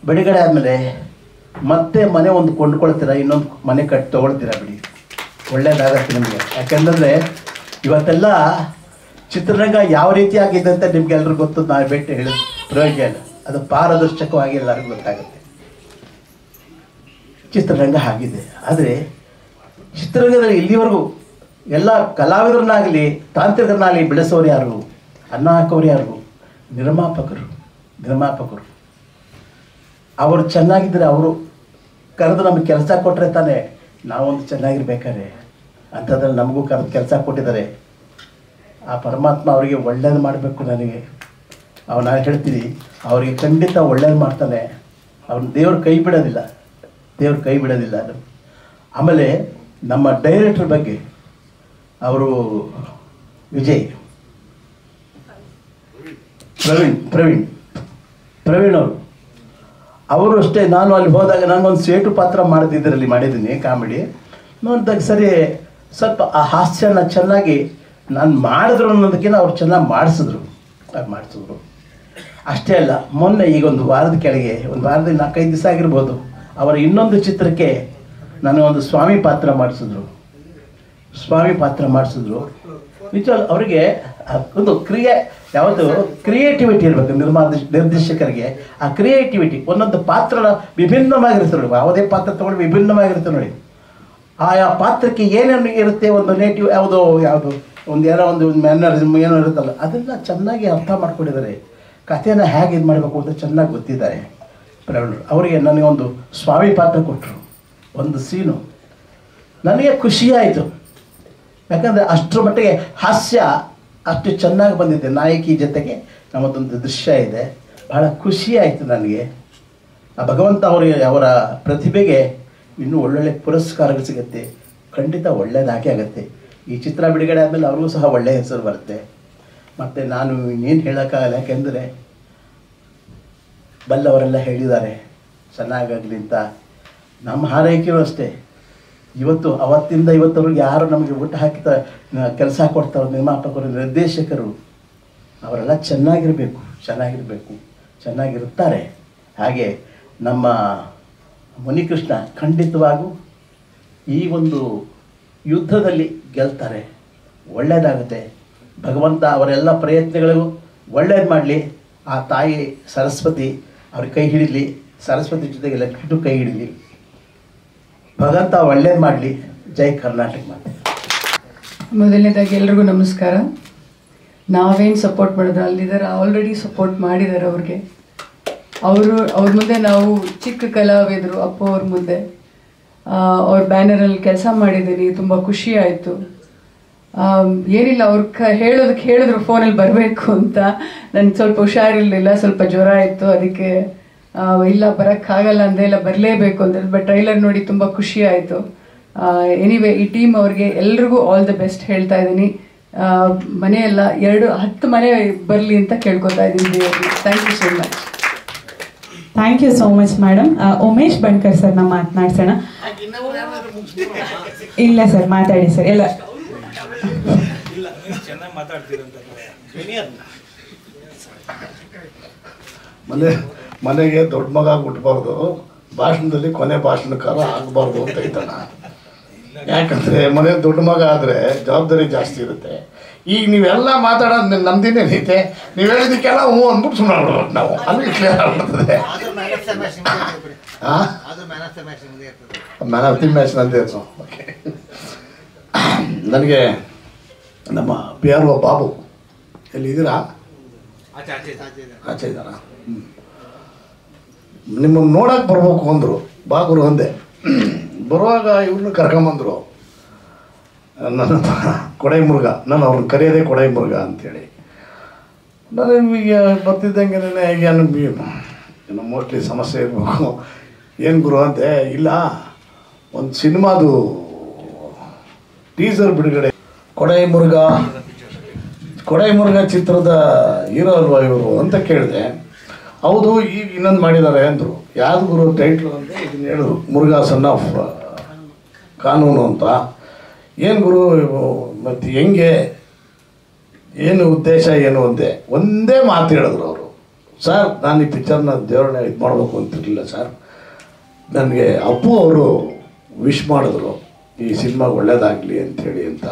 ಬಿಡುಗಡೆ ಆದಮೇಲೆ ಮತ್ತೆ ಮನೆ ಒಂದು ಕೊಂಡ್ಕೊಳ್ತೀರಾ, ಇನ್ನೊಂದು ಮನೆ ಕಟ್ಟಿ ತೊಗೊಳ್ತೀರಾ ಬಿಡಿ, ಒಳ್ಳೇದಾಗತ್ತೆ ನಿಮಗೆ. ಯಾಕೆಂದರೆ ಇವತ್ತೆಲ್ಲ ಚಿತ್ರರಂಗ ಯಾವ ರೀತಿ ಆಗಿದೆ ಅಂತ ನಿಮ್ಗೆಲ್ರಿಗೂ ಗೊತ್ತು. ನಾವು ಭೇಟಿ ಹೇಳಿದ ಪ್ರಯೋಜನ ಅದು ಪಾರದರ್ಶಕವಾಗಿ ಎಲ್ಲರಿಗೂ ಗೊತ್ತಾಗುತ್ತೆ. ಚಿತ್ರರಂಗ ಆಗಿದೆ. ಆದರೆ ಚಿತ್ರರಂಗದಲ್ಲಿ ಇಲ್ಲಿವರೆಗೂ ಎಲ್ಲ ಕಲಾವಿದರನ್ನಾಗಲಿ ತಾಂತ್ರಿಕರನ್ನಾಗಲಿ ಬೆಳೆಸೋರು ಯಾರು, ಅನ್ನ ಹಾಕೋರು ಯಾರು, ನಿರ್ಮಾಪಕರು. ಅವರು ಚೆನ್ನಾಗಿದ್ದರೆ ಅವರು ಕರೆದು ನಮಗೆ ಕೆಲಸ ಕೊಟ್ಟರೆ ತಾನೇ ನಾವೊಂದು ಚೆನ್ನಾಗಿರ್ಬೇಕಾದ್ರೆ. ಅಂಥದ್ರಲ್ಲಿ ನಮಗೂ ಕರೆದು ಕೆಲಸ ಕೊಟ್ಟಿದ್ದಾರೆ. ಆ ಪರಮಾತ್ಮ ಅವರಿಗೆ ಒಳ್ಳೇದು ಮಾಡಬೇಕು. ನಾನು ಹೇಳ್ತೀನಿ, ಅವರಿಗೆ ಖಂಡಿತ ಒಳ್ಳೇದು ಮಾಡ್ತಾನೆ. ಅವ್ನ ದೇವ್ರ ಕೈ ಬಿಡೋದಿಲ್ಲ. ಆಮೇಲೆ ನಮ್ಮ ಡೈರೆಕ್ಟರ್ ಬಗ್ಗೆ ಅವರು ವಿಜಯ್ ಪ್ರವೀಣ್ ಅವರು ಅಷ್ಟೇ. ನಾನು ಅಲ್ಲಿ ಹೋದಾಗ ನನಗೊಂದು ಸೇಟು ಪಾತ್ರ ಮಾಡಿದ್ದೀನಿ ಕಾಮಿಡಿ. ನೋಡಿದಾಗ ಸರಿ ಸ್ವಲ್ಪ ಆ ಹಾಸ್ಯನ ಚೆನ್ನಾಗಿ ನಾನು ಮಾಡಿದ್ರು ಅನ್ನೋದಕ್ಕಿಂತ ಅವ್ರು ಚೆನ್ನಾಗಿ ಮಾಡಿಸಿದ್ರು. ಅಷ್ಟೇ ಅಲ್ಲ, ಮೊನ್ನೆ ಈಗ ಒಂದು ವಾರದಿಂದ 4-5 ದಿವಸ ಆಗಿರ್ಬೋದು, ಅವರ ಇನ್ನೊಂದು ಚಿತ್ರಕ್ಕೆ ನನಗೊಂದು ಸ್ವಾಮಿ ಪಾತ್ರ ಮಾಡಿಸಿದ್ರು. ನಿಜ ಅವರಿಗೆ ಒಂದು ಯಾವತ್ತು ಕ್ರಿಯೇಟಿವಿಟಿ ಇರಬೇಕು ನಿರ್ದೇಶಕರಿಗೆ. ಆ ಕ್ರಿಯೇಟಿವಿಟಿ ಒಂದೊಂದು ಪಾತ್ರ ವಿಭಿನ್ನವಾಗಿರುತ್ತೆ ನೋಡಿ. ಯಾವುದೇ ಪಾತ್ರ ತಗೊಂಡು ವಿಭಿನ್ನವಾಗಿರುತ್ತೆ ನೋಡಿ. ಆಯಾ ಪಾತ್ರಕ್ಕೆ ಏನೇನು ಇರುತ್ತೆ, ಒಂದು ನೇಟಿವ್ ಯಾವುದು ಒಂದು ಮ್ಯಾನರಿಸಮ್ ಏನೋ ಇರುತ್ತಲ್ಲ, ಅದೆಲ್ಲ ಚೆನ್ನಾಗಿ ಅರ್ಥ ಮಾಡ್ಕೊಂಡಿದ್ದಾರೆ. ಕಥೆನ ಹೇಗೆ ಇದು ಮಾಡಬೇಕು ಅಂತ ಚೆನ್ನಾಗಿ ಗೊತ್ತಿದ್ದಾರೆ ಪ್ರವೀಣರು. ಅವರಿಗೆ ನನಗೆ ಒಂದು ಸ್ವಾಮಿ ಪಾತ್ರ ಕೊಟ್ಟರು. ಒಂದು ಸೀನು ನನಗೆ ಖುಷಿಯಾಯಿತು. ಯಾಕಂದರೆ ಅಷ್ಟರ ಮಟ್ಟಿಗೆ ಹಾಸ್ಯ ಅಷ್ಟು ಚೆನ್ನಾಗಿ ಬಂದಿದೆ. ನಾಯಕಿ ಜೊತೆಗೆ ನಮ್ಮದೊಂದು ದೃಶ್ಯ ಇದೆ. ಭಾಳ ಖುಷಿಯಾಯಿತು ನನಗೆ. ಆ ಭಗವಂತ ಅವರ ಪ್ರತಿಭೆಗೆ ಇನ್ನೂ ಒಳ್ಳೊಳ್ಳೆ ಪುರಸ್ಕಾರಗಳು ಸಿಗುತ್ತೆ. ಖಂಡಿತ ಒಳ್ಳೆಯದಾಗೇ ಆಗುತ್ತೆ. ಈ ಚಿತ್ರ ಬಿಡುಗಡೆ ಆದಮೇಲೆ ಅವ್ರಿಗೂ ಸಹ ಒಳ್ಳೆಯ ಹೆಸರು ಬರುತ್ತೆ. ಮತ್ತು ನಾನು ಇನ್ನೇನು ಹೇಳೋಕ್ಕಾಗಲ್ಲ. ಯಾಕೆಂದರೆ ಬಲ್ಲವರೆಲ್ಲ ಹೇಳಿದ್ದಾರೆ ಚೆನ್ನಾಗಾಗಲಿ ಅಂತ. ನಮ್ಮ ಹಾರೈಕೆಯೂ ಅಷ್ಟೇ. ಇವತ್ತು ಅವತ್ತಿಂದ ಇವತ್ತವರೆಗೆ ಯಾರು ನಮಗೆ ಊಟ ಹಾಕಿ ಕೆಲಸ ಕೊಡ್ತಾರೋ, ನಿರ್ಮಾಪಕರು, ನಿರ್ದೇಶಕರು, ಅವರೆಲ್ಲ ಚೆನ್ನಾಗಿರಬೇಕು, ಚೆನ್ನಾಗಿರುತ್ತಾರೆ. ಹಾಗೆ ನಮ್ಮ ಮುನಿಕೃಷ್ಣ ಖಂಡಿತವಾಗೂ ಈ ಒಂದು ಯುದ್ಧದಲ್ಲಿ ಗೆಲ್ತಾರೆ, ಒಳ್ಳೆಯದಾಗುತ್ತೆ. ಭಗವಂತ ಅವರೆಲ್ಲ ಪ್ರಯತ್ನಗಳಿಗೂ ಒಳ್ಳೇದು ಮಾಡಲಿ. ಆ ತಾಯಿ ಸರಸ್ವತಿ ಅವ್ರಿಗೆ ಕೈ ಹಿಡಿಲಿ, ಸರಸ್ವತಿ ಜೊತೆಗೆ ಲಕ್ಷ್ಮಿಗೂ ಕೈ ಹಿಡಿಲಿ. ಭಗವಂತ ಒಳ್ಳೇದು ಮಾಡಲಿ. ಜೈ ಕರ್ನಾಟಕ ಮಾತೆ. ಮೊದಲನೇದಾಗಿ ಎಲ್ರಿಗೂ ನಮಸ್ಕಾರ. ನಾವೇನು ಸಪೋರ್ಟ್ ಮಾಡಿದ್ರು ಅಲ್ಲಿದ್ದಾರೆ, ಆಲ್ರೆಡಿ ಸಪೋರ್ಟ್ ಮಾಡಿದ್ದಾರೆ ಅವ್ರಿಗೆ. ಅವ್ರ ಮುಂದೆ ನಾವು ಚಿಕ್ಕ ಕಲಾವಿದರು, ಅಪ್ಪು ಅವ್ರ ಮುಂದೆ ಅವ್ರ ಬ್ಯಾನರಲ್ಲಿ ಕೆಲಸ ಮಾಡಿದ್ದೀನಿ. ತುಂಬ ಖುಷಿ ಆಯಿತು. ಏನಿಲ್ಲ, ಅವ್ರು ಹೇಳಿದ್ರು ಫೋನಲ್ಲಿ ಬರಬೇಕು ಅಂತ. ನನಗೆ ಸ್ವಲ್ಪ ಹುಷಾರಿರಲಿಲ್ಲ, ಸ್ವಲ್ಪ ಜ್ವರ ಇತ್ತು, ಅದಕ್ಕೆ ಇಲ್ಲ ಬರೋಕ್ಕಾಗಲ್ಲ ಅಂದೆ, ಇಲ್ಲ ಬರಲೇಬೇಕು ಅಂತ. ಬಟ್ ಟ್ರೈಲರ್ ನೋಡಿ ತುಂಬ ಖುಷಿ ಆಯಿತು. ಎನಿವೇ ಈ ಟೀಮ್ ಅವ್ರಿಗೆ ಎಲ್ರಿಗೂ ಆಲ್ ದ ಬೆಸ್ಟ್ ಹೇಳ್ತಾ ಇದ್ದೀನಿ. ಮನೆಯೆಲ್ಲ 10 ಮನೆ ಬರಲಿ ಅಂತ ಕೇಳ್ಕೊತಾ ಇದ್ದೀನಿ. Thank you so much. Thank you so much madam. Umesh Bankar sir ನಾವು ಮಾತನಾಡ್ಸೋಣ. ಇಲ್ಲ ಸರ್, ಮಾತಾಡಿ ಸರ್. ಎಲ್ಲ ಮನೆಗೆ ದೊಡ್ಡ ಮಗ ಹುಟ್ಟಬಾರ್ದು, ಭಾಷಣದಲ್ಲಿ ಕೊನೆ ಭಾಷಣಕಾರ ಆಗಬಾರ್ದು ಅಂತ ಐತನ. ಯಾಕಂದರೆ ಮನೆ ದೊಡ್ಡ ಮಗ ಆದರೆ ಜವಾಬ್ದಾರಿ ಜಾಸ್ತಿ ಇರುತ್ತೆ. ಈಗ ನೀವೆಲ್ಲ ಮಾತಾಡೋದು ನಮ್ದೇನೇನೈತೆ, ನೀವು ಹೇಳಿದಕ್ಕೆಲ್ಲ ಹ್ಞೂ ಅಂದ್ಬಿಟ್ಟು ಸುಮ್ಮನೆ ಮಾಡ್ಬೇಕು ನಾವು, ಅಲ್ಲಿ ಕ್ಲಿಯರ್ ಆಗ್ಬಿಡ್ತದೆ. ಮ್ಯಾನ್ ಆಫ್ ದಿ ಮ್ಯಾಚ್ ನಂದೇ ಇತ್ತು. ಓಕೆ, ನನಗೆ ನಮ್ಮ PRO ಬಾಬು ಎಲ್ಲಿದ್ದೀರಾ? ಆಚೆ ಇದ್ದಾರಾ? ನಿಮ್ಮನ್ನು ನೋಡೋಕೆ ಬರ್ಬೇಕು ಅಂದರು. ಬಾಗುರು ಅಂದೆ. ಬರುವಾಗ ಇವ್ರನ್ನ ಕರ್ಕೊಂಬಂದರು. ನನ್ನ ಕೊಡೈ ಮುರುಘ, ನಾನು ಅವ್ರನ್ನ ಕರೆಯೋದೇ ಕೊಡೈ ಮುರುಘ ಅಂಥೇಳಿ. ನಾನು ಈಗ ಬರ್ತಿದ್ದಂಗೆ ಏನೋ ಮೋಸ್ಟ್ಲಿ ಸಮಸ್ಯೆ ಇರಬೇಕು. ಏನು ಗುರು ಅಂತೆ. ಇಲ್ಲ, ಒಂದು ಸಿನಿಮಾದು ಟೀಸರ್ ಬಿಡುಗಡೆ, ಕೊಡೈ ಮುರುಘ ಚಿತ್ರದ ಹೀರೋ ಅಲ್ವಾ ಇವರು ಅಂತ ಕೇಳಿದೆ. ಹೌದು, ಈಗ ಇನ್ನೊಂದು ಮಾಡಿದ್ದಾರೆ ಅಂದರು. ಯಾವ್ದು ಗುರು ಟೈಟ್ಲು ಅಂತ ಇದನ್ನ ಹೇಳಿದ್ರು, ಮುರುಘಾ ಸನ್ ಆಫ್ ಕಾನೂನು ಅಂತ. ಏನು ಗುರು ಮತ್ತು ಹೆಂಗೆ, ಏನು ಉದ್ದೇಶ ಏನು ಒಂದೇ ಮಾತು ಹೇಳಿದ್ರು ಅವರು. ಸರ್, ನಾನು ಈ ಪಿಕ್ಚರ್ನ ದೇವ್ರನ್ನ ಇದು ಮಾಡಬೇಕು ಅಂತಿರಲಿಲ್ಲ ಸರ್. ನನಗೆ ಅಪ್ಪು ಅವರು ವಿಶ್ ಮಾಡಿದ್ರು ಈ ಸಿನಿಮಾ ಒಳ್ಳೇದಾಗಲಿ ಅಂಥೇಳಿ ಅಂತ.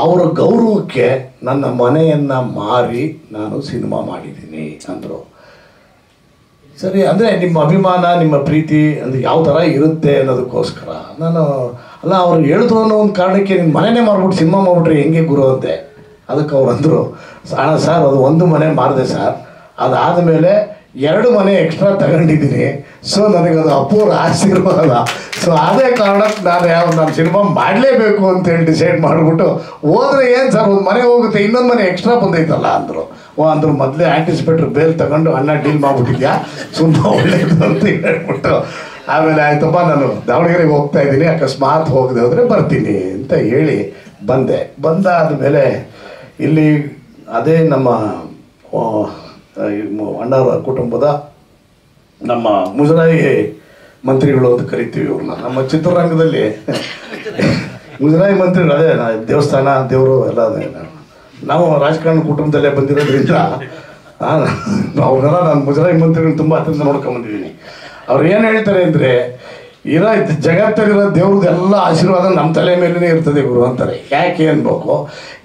ಅವರ ಗೌರವಕ್ಕೆ ನನ್ನ ಮನೆಯನ್ನು ಮಾರಿ ನಾನು ಸಿನಿಮಾ ಮಾಡಿದ್ದೀನಿ ಅಂದರು. ಸರಿ, ಅಂದರೆ ನಿಮ್ಮ ಅಭಿಮಾನ, ನಿಮ್ಮ ಪ್ರೀತಿ ಅಂದರೆ ಯಾವ ಥರ ಇರುತ್ತೆ ಅನ್ನೋದಕ್ಕೋಸ್ಕರ ನಾನು ಅಲ್ಲ, ಅವ್ರು ಹೇಳಿದ್ರು ಅನ್ನೋ ಒಂದು ಕಾರಣಕ್ಕೆ ನಿಮ್ಮ ಮನೆಯೇ ಮಾರ್ಬಿಟ್ಟು ಸಿನಿಮಾ ಮಾಡಿಬಿಟ್ರೆ ಹೆಂಗೆ ಗುರು ಅಂತೆ. ಅದಕ್ಕೆ ಅವ್ರು ಅಂದರು, ಅಣ್ಣ ಸರ್, ಅದು ಒಂದು ಮನೆ ಮಾರಿದೆ ಸರ್, ಅದಾದಮೇಲೆ 2 ಮನೆ ಎಕ್ಸ್ಟ್ರಾ ತಗೊಂಡಿದ್ದೀನಿ. ಸೊ ನನಗದು ಅಪೂರ್ವ ಆಶೀರ್ವಾದ. ಸೊ ಅದೇ ಕಾರಣಕ್ಕೆ ನಾನು ಸಿನಿಮಾ ಮಾಡಲೇಬೇಕು ಅಂತೇಳಿ ಡಿಸೈಡ್ ಮಾಡಿಬಿಟ್ಟು ಹೋದ್ರೆ ಏನು ಸರ್, ಒಂದು ಮನೆ ಹೋಗುತ್ತೆ, ಇನ್ನೊಂದು ಮನೆ ಎಕ್ಸ್ಟ್ರಾ ಬಂದೈತಲ್ಲ ಅಂದರು. ಅಂದರು ಮೊದಲೇ ಆ್ಯಂಟಿಸಿಪೇಟ್ರ್ ಬೇಲ್ ತಗೊಂಡು ಅಣ್ಣ ಡೀಲ್ ಮಾಡಿಬಿಟ್ಟಿದ್ಯಾ, ತುಂಬ ಒಳ್ಳೆಯದು ಅಂತ ಹೇಳ್ಬಿಟ್ಟು ಆಮೇಲೆ ಆಯ್ತಪ್ಪ ನಾನು ದಾವಣಗೆರೆಗೆ ಹೋಗ್ತಾ ಇದ್ದೀನಿ, ಅಕಸ್ಮಾತ್ ಹೋಗದೆ ಹೋದರೆ ಬರ್ತೀನಿ ಅಂತ ಹೇಳಿ ಬಂದಾದ ಮೇಲೆ ಇಲ್ಲಿ ಅದೇ ನಮ್ಮ ಅಣ್ಣವರ ಕುಟುಂಬದ ನಮ್ಮ ಮುಜರಾಯಿ ಮಂತ್ರಿಗಳು ಅಂತ ಕರಿತೀವಿ ಇವ್ರನ್ನ. ನಮ್ಮ ಚಿತ್ರರಂಗದಲ್ಲಿ ಮುಜರಾಯಿ ಮಂತ್ರಿಗಳು, ಅದೇ ದೇವಸ್ಥಾನ ದೇವರು ಎಲ್ಲ ನಾವು ರಾಜಕಾರಣ ಕುಟುಂಬದಲ್ಲೇ ಬಂದಿರೋದ್ರಿಂದ ಅವ್ರನ್ನೆಲ್ಲ ನಾನು ಮುಜರಾಯಿ ಮಂತ್ರಿಗಳನ್ನ ತುಂಬ ಹತ್ತಿರ ನೋಡ್ಕೊಂಬಂದಿದ್ದೀನಿ. ಅವ್ರು ಏನು ಹೇಳ್ತಾರೆ ಅಂದರೆ, ಇರೋ ಜಗತ್ತಲ್ಲಿರೋ ದೇವ್ರದ್ದೆಲ್ಲ ಆಶೀರ್ವಾದ ನಮ್ಮ ತಲೆ ಮೇಲೇ ಇರ್ತದೆ ಗುರು ಅಂತಾರೆ. ಯಾಕೆ ಅನ್ಬೇಕು,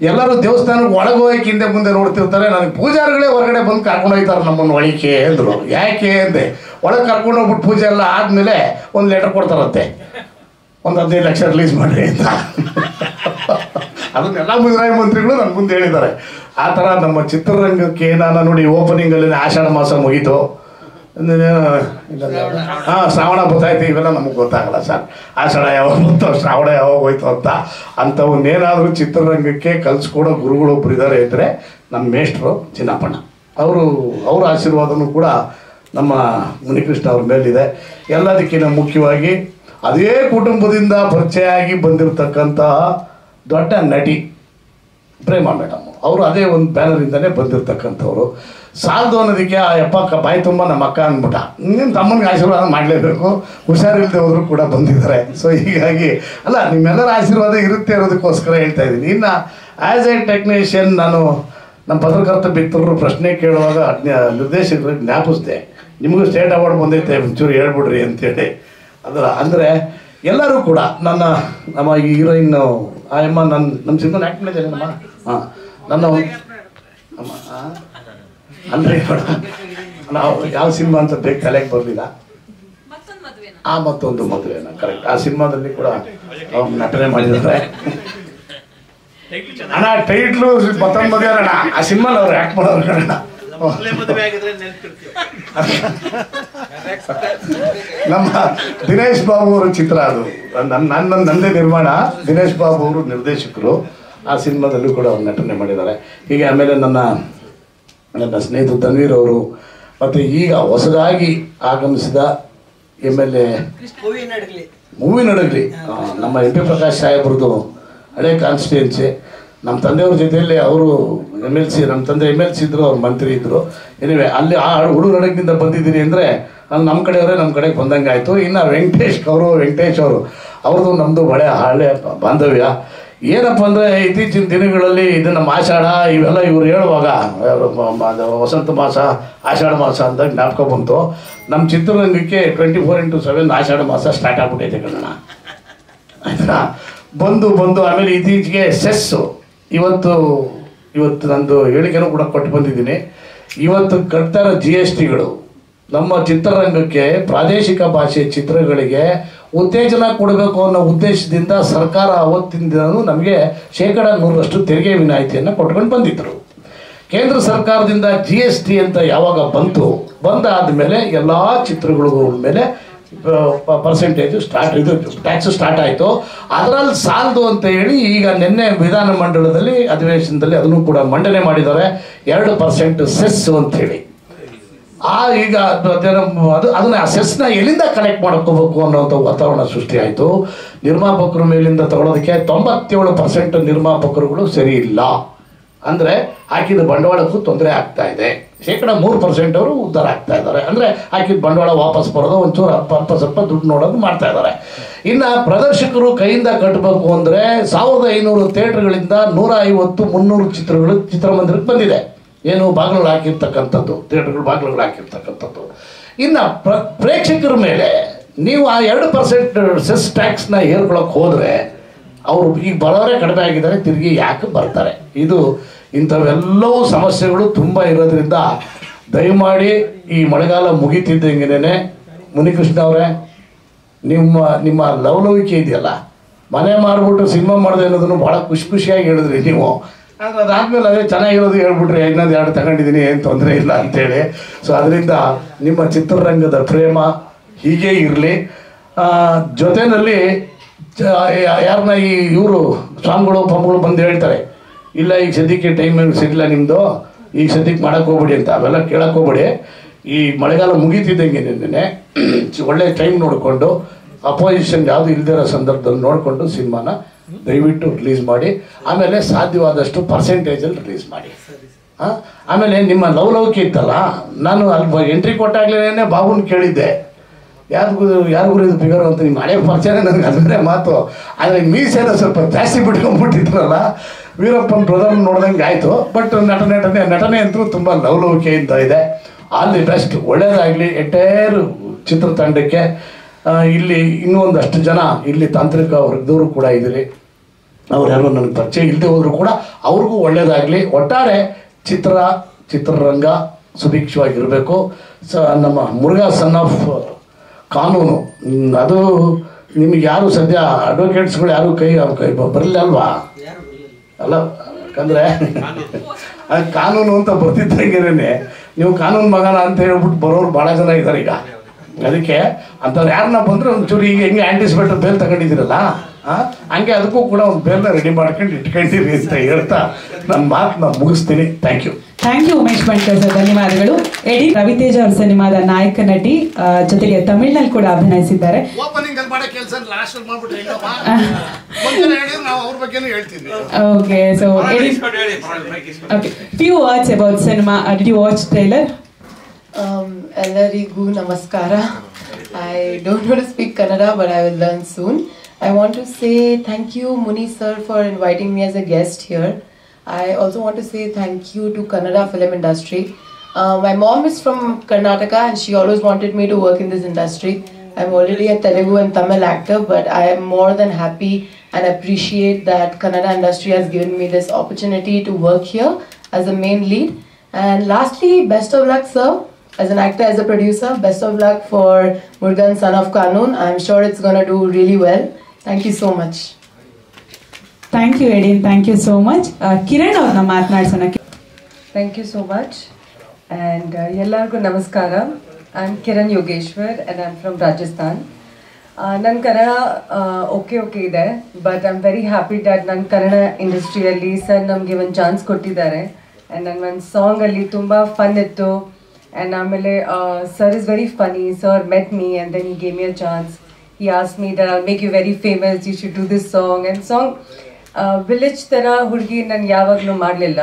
ಎಲ್ಲರೂ ದೇವಸ್ಥಾನಕ್ಕೆ ಒಳಗೆ ಹೋಗಿ ಹಿಂದೆ ಮುಂದೆ ನೋಡ್ತಿರ್ತಾರೆ, ನನಗೆ ಪೂಜಾರಿಗಳೇ ಹೊರಗಡೆ ಬಂದು ಕರ್ಕೊಂಡು ಹೋಗ್ತಾರೆ ನಮ್ಮನ್ನು ಒಳಗೆ ಅಂದರು. ಯಾಕೆ ಅಂದೆ, ಒಳಗೆ ಕರ್ಕೊಂಡು ಹೋಗ್ಬಿಟ್ಟು ಪೂಜೆ ಎಲ್ಲ ಆದಮೇಲೆ ಒಂದು ಲೆಟರ್ ಕೊಡ್ತಾರಂತೆ, ಒಂದು 15 ಲಕ್ಷ ರಿಲೀಸ್ ಮಾಡಿರಿ ಅಂತ. ಅದನ್ನೆಲ್ಲ ಮುಜರಾಯಿ ಮಂತ್ರಿಗಳು ನನ್ನ ಮುಂದೆ ಹೇಳಿದ್ದಾರೆ. ಆ ಥರ ನಮ್ಮ ಚಿತ್ರರಂಗಕ್ಕೆ ನಾನು ನೋಡಿ ಓಪನಿಂಗಲ್ಲಿ ಆಷಾಢ ಮಾಸ ಮುಗೀತು, ಶ್ರಾವಣ ಗೊತ್ತಾಯ್ತು, ಇವೆಲ್ಲ ನಮಗೆ ಗೊತ್ತಾಗಲ್ಲ ಸರ್. ಆಷಾಢ ಯಾವಾಗ ಬಂತು, ಶ್ರಾವಣ ಯಾವಾಗ ಹೋಯ್ತು ಅಂತ. ಅಂಥವನ್ನೇನಾದರೂ ಚಿತ್ರರಂಗಕ್ಕೆ ಕಲಿಸ್ಕೊಡೋ ಗುರುಗಳೊಬ್ಬರು ಇದ್ದಾರೆ ಇದ್ದರೆ ನಮ್ಮ ಮೇಷ್ಟ್ರು ಚಿನ್ನಪ್ಪಣ್ಣ. ಅವ್ರ ಆಶೀರ್ವಾದನೂ ಕೂಡ ನಮ್ಮ ಮುನಿಕೃಷ್ಣ ಅವ್ರ ಮೇಲಿದೆ. ಎಲ್ಲದಕ್ಕಿಂತ ಮುಖ್ಯವಾಗಿ ಅದೇ ಕುಟುಂಬದಿಂದ ಪರಿಚಯ ಆಗಿ ಬಂದಿರತಕ್ಕಂತಹ ದೊಡ್ಡ ನಟಿ ಪ್ರೇಮ ಮೇಡಮ್ ಅವರು ಅದೇ ಒಂದು ಬ್ಯಾನರಿಂದನೇ ಬಂದಿರತಕ್ಕಂಥವ್ರು. ಸಾಲದು ಅನ್ನೋದಕ್ಕೆ ಆ ಯಪ್ಪ ಬಾಯಿ ತುಂಬ ನಮ್ಮ ಅಕ್ಕ ಅಂದ್ಬಿಟ್ಟ, ನಿಮ್ಮ ತಮ್ಮನಿಗೆ ಆಶೀರ್ವಾದ ಮಾಡಲೇಬೇಕು, ಹುಷಾರಿಲ್ಲದೆ ಹೋದ್ರು ಕೂಡ ಬಂದಿದ್ದಾರೆ. ಸೊ ಹೀಗಾಗಿ ಅಲ್ಲ, ನಿಮ್ಮೆಲ್ಲರ ಆಶೀರ್ವಾದ ಇರುತ್ತೆ ಅನ್ನೋದಕ್ಕೋಸ್ಕರ ಹೇಳ್ತಾ ಇದ್ದೀನಿ. ಇನ್ನು ಆ್ಯಸ್ ಎ ಟೆಕ್ನಿಷಿಯನ್ ನಾನು ನಮ್ಮ ಪತ್ರಕರ್ತ ಮಿತ್ರರು ಪ್ರಶ್ನೆ ಕೇಳುವಾಗ ನಿರ್ದೇಶಕರಿಗೆ ಜ್ಞಾಪಿಸಿದೆ, ನಿಮಗೂ ಸ್ಟೇಟ್ ಅವಾರ್ಡ್ ಬಂದೈತೆ ಒಂಚೂರು ಹೇಳ್ಬಿಡ್ರಿ ಅಂತೇಳಿ. ಅದರ ಅಂದರೆ ಎಲ್ಲರೂ ಕೂಡ ನಮ್ಮ ಈ ಹೀರೋಯಿನ್ ಆಯಮ್ಮ ನಮ್ಮ ಸಿನಿಮಾ ಆ್ಯಕ್ಟ್ ಮಾಡಿದ್ದೇನೆ ನಮ್ಮ ಹಾಂ ನನ್ನ ನಮ್ಮ ಅಂದರೆ ನಾವು ಯಾವ ಸಿನಿಮಾ ಅಂತ ಬೇಗ ತಲೆಗೆ ಬರಲಿಲ್ಲ. ಮತ್ತೊಂದು ಮದುವೆನ ಕರೆಕ್ಟ್. ಆ ಸಿನಿಮಾದಲ್ಲಿ ಕೂಡ ಅವ್ರು ನಟನೆ ಮಾಡಿದ್ದಾರೆ. ಅಣ್ಣ ಟೈಟ್ಲು ಮತ್ತೊಂದು ಮದುವೆ ಅಣ್ಣ, ಆ ಸಿನಿಮಾಲ್ ಅವ್ರು ಆ್ಯಕ್ಟ್ ಮಾಡೋರು ಅಣ್ಣ. ನಮ್ಮ ದಿನೇಶ್ ಬಾಬು ಅವರ ಚಿತ್ರ ಅದು, ನಂದೇ ನಿರ್ಮಾಣ, ದಿನೇಶ್ ಬಾಬು ಅವರು ನಿರ್ದೇಶಕರು. ಆ ಸಿನಿಮಾದಲ್ಲೂ ಕೂಡ ಅವ್ರು ನಟನೆ ಮಾಡಿದ್ದಾರೆ. ಹೀಗೆ ಆಮೇಲೆ ನನ್ನ ಸ್ನೇಹಿತರು ತನ್ವೀರ್ ಅವರು, ಮತ್ತು ಈಗ ಹೊಸದಾಗಿ ಆಗಮಿಸಿದ MLA ಮೂವಿ ನಡಗಲಿ ನಮ್ಮ MP ಪ್ರಕಾಶ್ ಸಾಹೇಬ್ರದ್ದು ಹಳೆ ಕಾನ್ಸ್ಟಿಟ್ಯೂನ್ಸಿ. ನಮ್ಮ ತಂದೆಯವ್ರ ಜೊತೆಯಲ್ಲಿ ಅವರು MLC, ನಮ್ಮ ತಂದೆ MLC ಇದ್ದರು, ಅವ್ರು ಮಂತ್ರಿ ಇದ್ದರು. ಎನಿವೆ ಅಲ್ಲಿ ಆ ಹುಡುಗ ನಡಗಿನಿಂದ ಬಂದಿದ್ದೀನಿ ಅಂದರೆ ಅಲ್ಲಿ ನಮ್ಮ ಕಡೆಯವರೇ ನಮ್ಮ ಕಡೆಗೆ ಬಂದಂಗೆ ಆಯಿತು. ಇನ್ನು ವೆಂಕಟೇಶ್ ಅವರು ಅವ್ರದ್ದು ನಮ್ಮದು ಹಳೆ ಬಾಂಧವ್ಯ. ಏನಪ್ಪ ಅಂದರೆ ಇತ್ತೀಚಿನ ದಿನಗಳಲ್ಲಿ ಇದು ನಮ್ಮ ಆಷಾಢ ಇವೆಲ್ಲ ಇವ್ರು ಹೇಳುವಾಗ ವಸಂತ ಮಾಸ ಆಷಾಢ ಮಾಸ ಅಂತ ಜ್ಞಾಪಕ ಬಂತು. ನಮ್ಮ ಚಿತ್ರರಂಗಕ್ಕೆ 24x7 ಆಷಾಢ ಮಾಸ ಸ್ಟಾರ್ಟ್ ಆಗ್ಬಿಟ್ಟೈತೆ ಕಣ ಆಯ್ತಾ. ಬಂದು ಆಮೇಲೆ ಇತ್ತೀಚೆಗೆ ಸೆಸ್ಸು ಇವತ್ತು ನಂದು ಹೇಳಿಕೆನೂ ಕೂಡ ಕೊಟ್ಟು ಬಂದಿದ್ದೀನಿ. ಇವತ್ತು ಕಟ್ತಾರ GSTಗಳು ನಮ್ಮ ಚಿತ್ರರಂಗಕ್ಕೆ, ಪ್ರಾದೇಶಿಕ ಭಾಷೆ ಚಿತ್ರಗಳಿಗೆ ಉತ್ತೇಜನ ಕೊಡಬೇಕು ಅನ್ನೋ ಉದ್ದೇಶದಿಂದ ಸರ್ಕಾರ ಅವತ್ತಿನ ನಮಗೆ 100% ತೆರಿಗೆ ವಿನಾಯಿತಿಯನ್ನು ಕೊಟ್ಕೊಂಡು ಬಂದಿದ್ದರು. ಕೇಂದ್ರ ಸರ್ಕಾರದಿಂದ GST ಅಂತ ಯಾವಾಗ ಬಂದಾದಮೇಲೆ ಎಲ್ಲ ಚಿತ್ರಗಳ ಮೇಲೆ ಪರ್ಸೆಂಟೇಜು ಟ್ಯಾಕ್ಸ್ ಸ್ಟಾರ್ಟ್ ಆಯಿತು. ಅದರಲ್ಲಿ ಸಾಲದು ಅಂತ ಹೇಳಿ ಈಗ ನಿನ್ನೆ ವಿಧಾನಮಂಡಲದಲ್ಲಿ ಅಧಿವೇಶನದಲ್ಲಿ ಅದನ್ನು ಕೂಡ ಮಂಡನೆ ಮಾಡಿದ್ದಾರೆ. 2% ಸೆಸ್ ಅಂತೇಳಿ. ಈಗ ಅದನ್ನ ಆ ಸೆಸ್ನ ಎಲ್ಲಿಂದ ಕಲೆಕ್ಟ್ ಮಾಡ್ಕೋಬೇಕು ಅನ್ನೋಂಥ ವಾತಾವರಣ ಸೃಷ್ಟಿ ಆಯಿತು. ನಿರ್ಮಾಪಕರ ಮೇಲಿಂದ ತಗೊಳ್ಳೋದಕ್ಕೆ 97% ನಿರ್ಮಾಪಕರುಗಳು ಸರಿ ಇಲ್ಲ. ಅಂದರೆ ಹಾಕಿದ ಬಂಡವಾಳಕ್ಕೂ ತೊಂದರೆ ಆಗ್ತಾ ಇದೆ. 3% ಅವರು ಉದ್ಧಾರ ಆಗ್ತಾ ಇದ್ದಾರೆ. ಅಂದರೆ ಹಾಕಿದ ಬಂಡವಾಳ ವಾಪಸ್ ಬರೋದು, ಒಂಚೂರು ಸ್ವಲ್ಪ ದುಡ್ಡು ನೋಡೋದು ಮಾಡ್ತಾ ಇದ್ದಾರೆ. ಇನ್ನು ಪ್ರದರ್ಶಕರು ಕೈಯಿಂದ ಕಟ್ಟಬೇಕು ಅಂದರೆ 1500 ಥಿಯೇಟರ್ಗಳಿಂದ 150-300 ಚಿತ್ರಗಳು ಚಿತ್ರಮಂದಿರಕ್ಕೆ ಬಂದಿದೆ. ಏನು ಬಾಗಿಲುಗಳು ಹಾಕಿರ್ತಕ್ಕಂಥದ್ದು, ಥಿಯೇಟರ್ಗಳು ಬಾಗಿಲುಗಳು ಹಾಕಿರ್ತಕ್ಕಂಥದ್ದು. ಇನ್ನು ಪ್ರೇಕ್ಷಕರ ಮೇಲೆ ನೀವು ಆ 2% ಸೆಸ್ ಟ್ಯಾಕ್ಸ್ನ ಹೇರ್ಕೊಳಕ್ಕೆ ಹೋದರೆ ಅವರು ಈಗ ಬರೋರೇ ಕಡಿಮೆ ಆಗಿದ್ದಾರೆ, ತಿರುಗಿ ಯಾಕೆ ಬರ್ತಾರೆ? ಇಂಥವೆಲ್ಲವೂ ಸಮಸ್ಯೆಗಳು ತುಂಬ ಇರೋದ್ರಿಂದ ದಯಮಾಡಿ ಈ ಮಳೆಗಾಲ ಮುಗಿತಿದ್ದಂಗೆನೇ ಮುನಿಕೃಷ್ಣ ಅವರೇ, ನಿಮ್ಮ ಲವಲವಿಕೆ ಇದೆಯಲ್ಲ, ಮನೆ ಮಾಡಿಬಿಟ್ಟು ಸಿನಿಮಾ ಮಾಡಿದೆ ಅನ್ನೋದನ್ನು ಭಾಳ ಖುಷಿಯಾಗಿ ಹೇಳಿದ್ರಿ ನೀವು. ಅದಾದ್ಮೇಲೆ ಅದೇ ಚೆನ್ನಾಗಿರೋದು ಹೇಳ್ಬಿಟ್ರಿ, ಇನ್ನೊಂದು 2 ತಗೊಂಡಿದ್ದೀನಿ, ಏನು ತೊಂದರೆ ಇಲ್ಲ ಅಂತೇಳಿ. ಸೊ ಅದರಿಂದ ನಿಮ್ಮ ಚಿತ್ರರಂಗದ ಪ್ರೇಮ ಹೀಗೆ ಇರಲಿ. ಜೊತೆಯಲ್ಲಿ ಯಾರನ್ನ ಇವರು ಸ್ವಾಮಿಗಳು ಪಂಪಗಳು ಬಂದು ಹೇಳ್ತಾರೆ, ಇಲ್ಲ ಈಗ ಸದ್ಯಕ್ಕೆ ಟೈಮ್ ಸಿಗಲ್ಲ ನಿಮ್ಮದು, ಈಗ ಸದ್ಯಕ್ಕೆ ಮಾಡೋಕ್ಕೆ ಹೋಗ್ಬೇಡಿ ಅಂತ, ಅವೆಲ್ಲ ಕೇಳಕ್ಕೆ ಹೋಗ್ಬೇಡಿ. ಈ ಮಳೆಗಾಲ ಮುಗೀತಿದ್ದಂಗೆ ನಿನ್ನೆ ಒಳ್ಳೆ ಟೈಮ್ ನೋಡಿಕೊಂಡು, ಅಪೋಸಿಷನ್ ಯಾವುದು ಇಲ್ದಿರೋ ಸಂದರ್ಭದಲ್ಲಿ ನೋಡಿಕೊಂಡು ಸಿನಿಮಾನ ದಯವಿಟ್ಟು ರಿಲೀಸ್ ಮಾಡಿ. ಆಮೇಲೆ ಸಾಧ್ಯವಾದಷ್ಟು ಪರ್ಸೆಂಟೇಜಲ್ಲಿ ರಿಲೀಸ್ ಮಾಡಿ. ಆಮೇಲೆ ನಿಮ್ಮ ಲವಲವಿಕೆ ಇತ್ತಲ್ಲ, ನಾನು ಅಲ್ಲಿ ಎಂಟ್ರಿ ಕೊಟ್ಟಾಗ್ಲೇ ಬಾಬುನ ಕೇಳಿದ್ದೆ, ಯಾರಿಗೂ ಇದು ಫಿಗರ್ ಅಂತ. ನಿಮ್ಮ ಹಳೆ ಪರಿಚಯ ನನಗೆ ಅದನ್ನೇ ಮಾತು. ಆದರೆ ಮೀಸೆಲ್ಲ ಸ್ವಲ್ಪ ಜಾಸ್ತಿ ಬಿಟ್ಕೊಂಡ್ಬಿಟ್ಟಿದ್ರಲ್ಲ, ವೀರಪ್ಪನ ಬ್ರದರ್ ನೋಡ್ದಂಗೆ ಆಯಿತು. ಬಟ್ ನಟನೆ ಅಂತೂ ತುಂಬ ಲವಲವಿಕೆಯಿಂದ ಇದೆ. ಆಲ್ ದಿ ಬೆಸ್ಟ್, ಒಳ್ಳೇದಾಗಲಿ ಎಂಟೈರ್ ಚಿತ್ರತಂಡಕ್ಕೆ. ಇಲ್ಲಿ ಇನ್ನೂ ಒಂದಷ್ಟು ಜನ ಇಲ್ಲಿ ತಾಂತ್ರಿಕ ವರ್ಗದವರು ಕೂಡ ಇದ್ದೀರಿ, ಅವ್ರು ಯಾರು ನನಗೆ ಪರಿಚಯ ಇಲ್ಲದೆ ಹೋದರೂ ಕೂಡ ಅವ್ರಿಗೂ ಒಳ್ಳೇದಾಗಲಿ. ಒಟ್ಟಾರೆ ಚಿತ್ರರಂಗ ಸುಭಿಕ್ಷವಾಗಿರಬೇಕು. ನಮ್ಮ ಮುರುಘಾ ಸನ್ ಆಫ್ ಕಾನೂನು ಅದು ನಿಮಗೆ ಯಾರು ಸದ್ಯ ಅಡ್ವೊಕೇಟ್ಸ್ಗಳು ಯಾರು ಕೈ ಬರಲಿಲ್ಲ ಅಲ್ವಾ? ಅಲ್ಲ, ಯಾಕಂದರೆ ಕಾನೂನು ಅಂತ ಬರ್ತಿದ್ದಂಗೆನೇ ನೀವು ಕಾನೂನು ಮಗನ ಅಂತ ಹೇಳ್ಬಿಟ್ಟು ಬರೋರು ಭಾಳ ಜನ ಇದ್ದಾರೆ ಈಗ. ಅದಕ್ಕೆ ಅಂಥವ್ರು ಯಾರನ್ನ ಬಂದರೆ ಒಂಚೂರು ಈಗ ಹೆಂಗೆ ಆ್ಯಂಟಿಸಿಪೇಟರ್ ಬೇಲ್ ತಗೊಂಡಿದ್ದೀರಲ್ಲ, ಹಂಗೆ ಅದಕ್ಕೂ ಕೂಡ ಒಂದು ಬೇಲ್ನ ರೆಡಿ ಮಾಡ್ಕೊಂಡು ಇಟ್ಕೊಂಡಿರಿ ಅಂತ ಹೇಳ್ತಾ ನನ್ನ ಮಾತನ್ನ ಮುಗಿಸ್ತೀನಿ. Thank you. Thank you Umesh Bandkar sir, ಧನ್ಯವಾದಗಳು. ಎಡಿ ರವಿತೇಜ ಅವ್ರ ಸಿನಿಮಾದ ನಾಯಕ ನಟಿ, ಜೊತೆಗೆ ತಮಿಳ್ನಲ್ಲಿ ಕೂಡ ಅಭಿನಯಿಸಿದ್ದಾರೆ. ಓಪನಿಂಗ್ ಅಲ್ಲಿ ಮಾಡೋ ಕೆಲಸ ಲಾಸ್ಟ್ ಅಲ್ಲಿ ಮಾಡ್ಬಿಟ್ರೆ ಮುಂಚೆನೇ ಹೇಳಿದ್ರೆ ನಾವು ಅವ್ರ ಬಗ್ಗೆನೂ ಹೇಳ್ತೀವಿ. ಓಕೆ, ಸೊ ಎಡಿ, okay, few words about cinema. Did you watch trailer? ಎಲ್ಲರಿಗೂ ನಮಸ್ಕಾರ. I don't know to speak Kannada, but I will learn soon. I want to say thank you, Muni sir, for inviting me as a guest here. I also want to say thank you to Kannada film industry. My mom is from Karnataka and she always wanted me to work in this industry. I'm already a Telugu and Tamil actor, but I am more than happy and appreciate that Kannada industry has given me this opportunity to work here as a main lead. And lastly, best of luck, sir. As an actor, as a producer, best of luck for Murugan Son of Kanun. I'm sure it's going to do really well. Thank you so much. Thank you ಎಡಿನ್, thank you so much. Kiran ಅವ್ರನ್ನ ಮಾತನಾಡ್ಸೋಣ. Thank you so much. And ಎಲ್ಲರಿಗೂ ನಮಸ್ಕಾರ. I'm Kiran Yogeshwar and I'm from Rajasthan. ನನ್ನ Kannada okay ಇದೆ, but I am very happy that ನನ್ನ ಕನ್ನಡ ಇಂಡಸ್ಟ್ರಿಯಲ್ಲಿ sir ನಮಗೆ ಒಂದು ಚಾನ್ಸ್ ಕೊಟ್ಟಿದ್ದಾರೆ. ಆ್ಯಂಡ್ ನನ್ನ ಒಂದು ಸಾಂಗಲ್ಲಿ ತುಂಬ ಫನ್ ಇತ್ತು. And ಆಮೇಲೆ sir is very funny. Sir met me and then he gave me a chance. He asked me that I'll make you very famous. You should do this song. And song village ಥರ ಹುಡುಗಿ ನಾನು ಯಾವಾಗಲೂ ಮಾಡಲಿಲ್ಲ.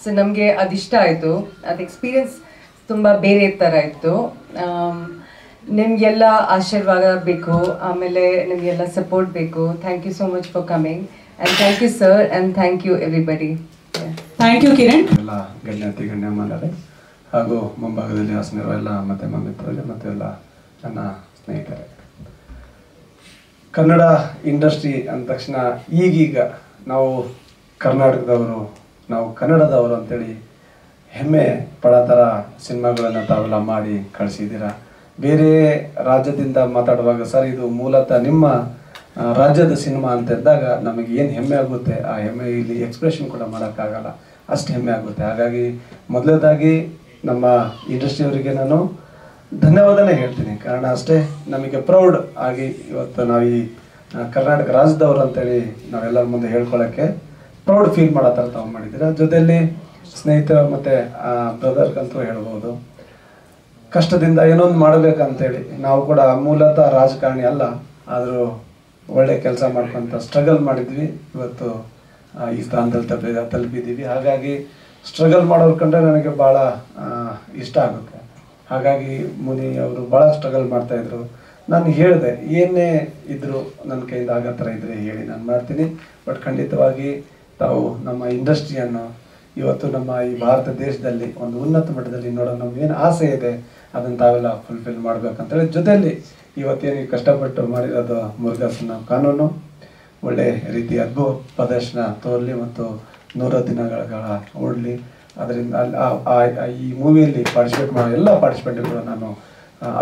So ನಮಗೆ ಅದಿಷ್ಟ ಆಯಿತು. ಅದು experience ತುಂಬ ಬೇರೆ ಥರ ಇತ್ತು. ನಿಮಗೆಲ್ಲ ಆಶೀರ್ವಾದ ಬೇಕು, ಆಮೇಲೆ ನಿಮಗೆಲ್ಲ ಸಪೋರ್ಟ್ ಬೇಕು. Thank you so much for coming and thank you sir and thank you everybody. Thank you Kiran. ಎಲ್ಲ ಗಣ್ಯಾತಿ ಗಣ್ಯಮಾನರೇ ಹಾಗೂ ಮುಂಭಾಗದಲ್ಲಿ ಹಾಸನಿರುವ ಎಲ್ಲ ಮಾಧ್ಯಮ ಮಿತ್ರರೇ ಮತ್ತು ಎಲ್ಲ ನನ್ನ ಸ್ನೇಹಿತರೆ, ಕನ್ನಡ ಇಂಡಸ್ಟ್ರಿ ಅಂದ ತಕ್ಷಣ ಈಗೀಗ ನಾವು ಕರ್ನಾಟಕದವರು, ನಾವು ಕನ್ನಡದವರು ಅಂತೇಳಿ ಹೆಮ್ಮೆ ಪಡೋ ಥರ ಸಿನಿಮಾಗಳನ್ನು ತಾವೆಲ್ಲ ಮಾಡಿ ಕಳಿಸಿದ್ದೀರ. ಬೇರೆ ರಾಜ್ಯದಿಂದ ಮಾತಾಡುವಾಗ ಸರ್ ಇದು ಮೂಲತಃ ನಿಮ್ಮ ರಾಜ್ಯದ ಸಿನಿಮಾ ಅಂತ ಇದ್ದಾಗ ನಮಗೆ ಏನು ಹೆಮ್ಮೆ ಆಗುತ್ತೆ, ಆ ಹೆಮ್ಮೆ ಇಲ್ಲಿ ಎಕ್ಸ್ಪ್ರೆಷನ್ ಕೂಡ ಮಾಡೋಕ್ಕಾಗಲ್ಲ, ಅಷ್ಟು ಹೆಮ್ಮೆ ಆಗುತ್ತೆ. ಹಾಗಾಗಿ ಮೊದಲನೇದಾಗಿ ನಮ್ಮ ಇಂಡಸ್ಟ್ರಿಯವರಿಗೆ ನಾನು ಧನ್ಯವಾದನೇ ಹೇಳ್ತೀನಿ. ಕಾರಣ ಅಷ್ಟೇ, ನಮಗೆ ಪ್ರೌಡ್ ಆಗಿ ಇವತ್ತು ನಾವು ಈ ಕರ್ನಾಟಕ ರಾಜ್ಯದವರು ಅಂತೇಳಿ ನಾವೆಲ್ಲರ ಮುಂದೆ ಹೇಳ್ಕೊಳ್ಳೋಕ್ಕೆ ಪ್ರೌಡ್ ಫೀಲ್ ಮಾಡೋ ಥರ ತಾವು ಮಾಡಿದ್ದೀರ. ಜೊತೆಯಲ್ಲಿ ಸ್ನೇಹಿತರ ಮತ್ತು ಬ್ರದರ್ಗಂತೂ ಹೇಳ್ಬೋದು, ಕಷ್ಟದಿಂದ ಏನೊಂದು ಮಾಡಬೇಕಂತೇಳಿ ನಾವು ಕೂಡ ಮೂಲತಃ ರಾಜಕಾರಣಿ ಅಲ್ಲ, ಆದರೂ ಒಳ್ಳೆ ಕೆಲಸ ಮಾಡ್ಕೊತ ಸ್ಟ್ರಗಲ್ ಮಾಡಿದ್ವಿ. ಇವತ್ತು ಈ ಸ್ಥಾನದಲ್ಲಿ ತಲುಪಿದ್ದೀವಿ. ಹಾಗಾಗಿ ಸ್ಟ್ರಗಲ್ ಮಾಡೋರು ಕಂಡ್ರೆ ನನಗೆ ಭಾಳ ಇಷ್ಟ ಆಗುತ್ತೆ. ಹಾಗಾಗಿ ಮುನಿ ಅವರು ಭಾಳ ಸ್ಟ್ರಗಲ್ ಮಾಡ್ತಾಯಿದ್ರು. ನಾನು ಹೇಳಿದೆ, ಏನೇ ಇದ್ದರೂ ನನ್ನ ಕೈಯಿಂದ ಆಗೋ ಥರ ಇದ್ದರೆ ಹೇಳಿ, ನಾನು ಮಾಡ್ತೀನಿ. ಬಟ್ ಖಂಡಿತವಾಗಿ ತಾವು ನಮ್ಮ ಇಂಡಸ್ಟ್ರಿಯನ್ನು ಇವತ್ತು ನಮ್ಮ ಈ ಭಾರತ ದೇಶದಲ್ಲಿ ಒಂದು ಉನ್ನತ ಮಟ್ಟದಲ್ಲಿ ನೋಡೋ ನಮಗೇನು ಆಸೆ ಇದೆ ಅದನ್ನು ತಾವೆಲ್ಲ ಫುಲ್ಫಿಲ್ ಮಾಡಬೇಕಂತೇಳಿ, ಜೊತೆಯಲ್ಲಿ ಇವತ್ತೇನು ಕಷ್ಟಪಟ್ಟು ಮಾಡಿರೋದು ಮುರುಘಾ ಸನ್ ಆಫ್ ಕಾನೂನು ಒಳ್ಳೆ ರೀತಿ ಅದ್ಭುತ ಪ್ರದರ್ಶನ ತೋರಲಿ ಮತ್ತು 100 ದಿನಗಳ ಓಡಲಿ. ಅದರಿಂದ ಈ ಮೂವಿಯಲ್ಲಿ ಪಾರ್ಟಿಸಿಪೇಟ್ ಮಾಡೋ ಎಲ್ಲ ಪಾರ್ಟಿಸಿಪೇಟ್ಗಳು ನಾನು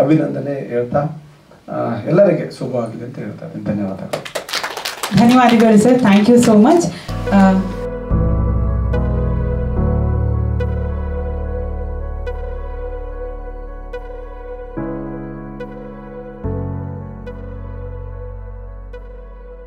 ಅಭಿನಂದನೆ ಹೇಳ್ತಾ ಎಲ್ಲರಿಗೆ ಶುಭವಾಗಲಿ ಅಂತ ಹೇಳ್ತಾ ಇದ್ದೀನಿ. ಧನ್ಯವಾದಗಳು. ಧನ್ಯವಾದಗಳು sir, thank you so much.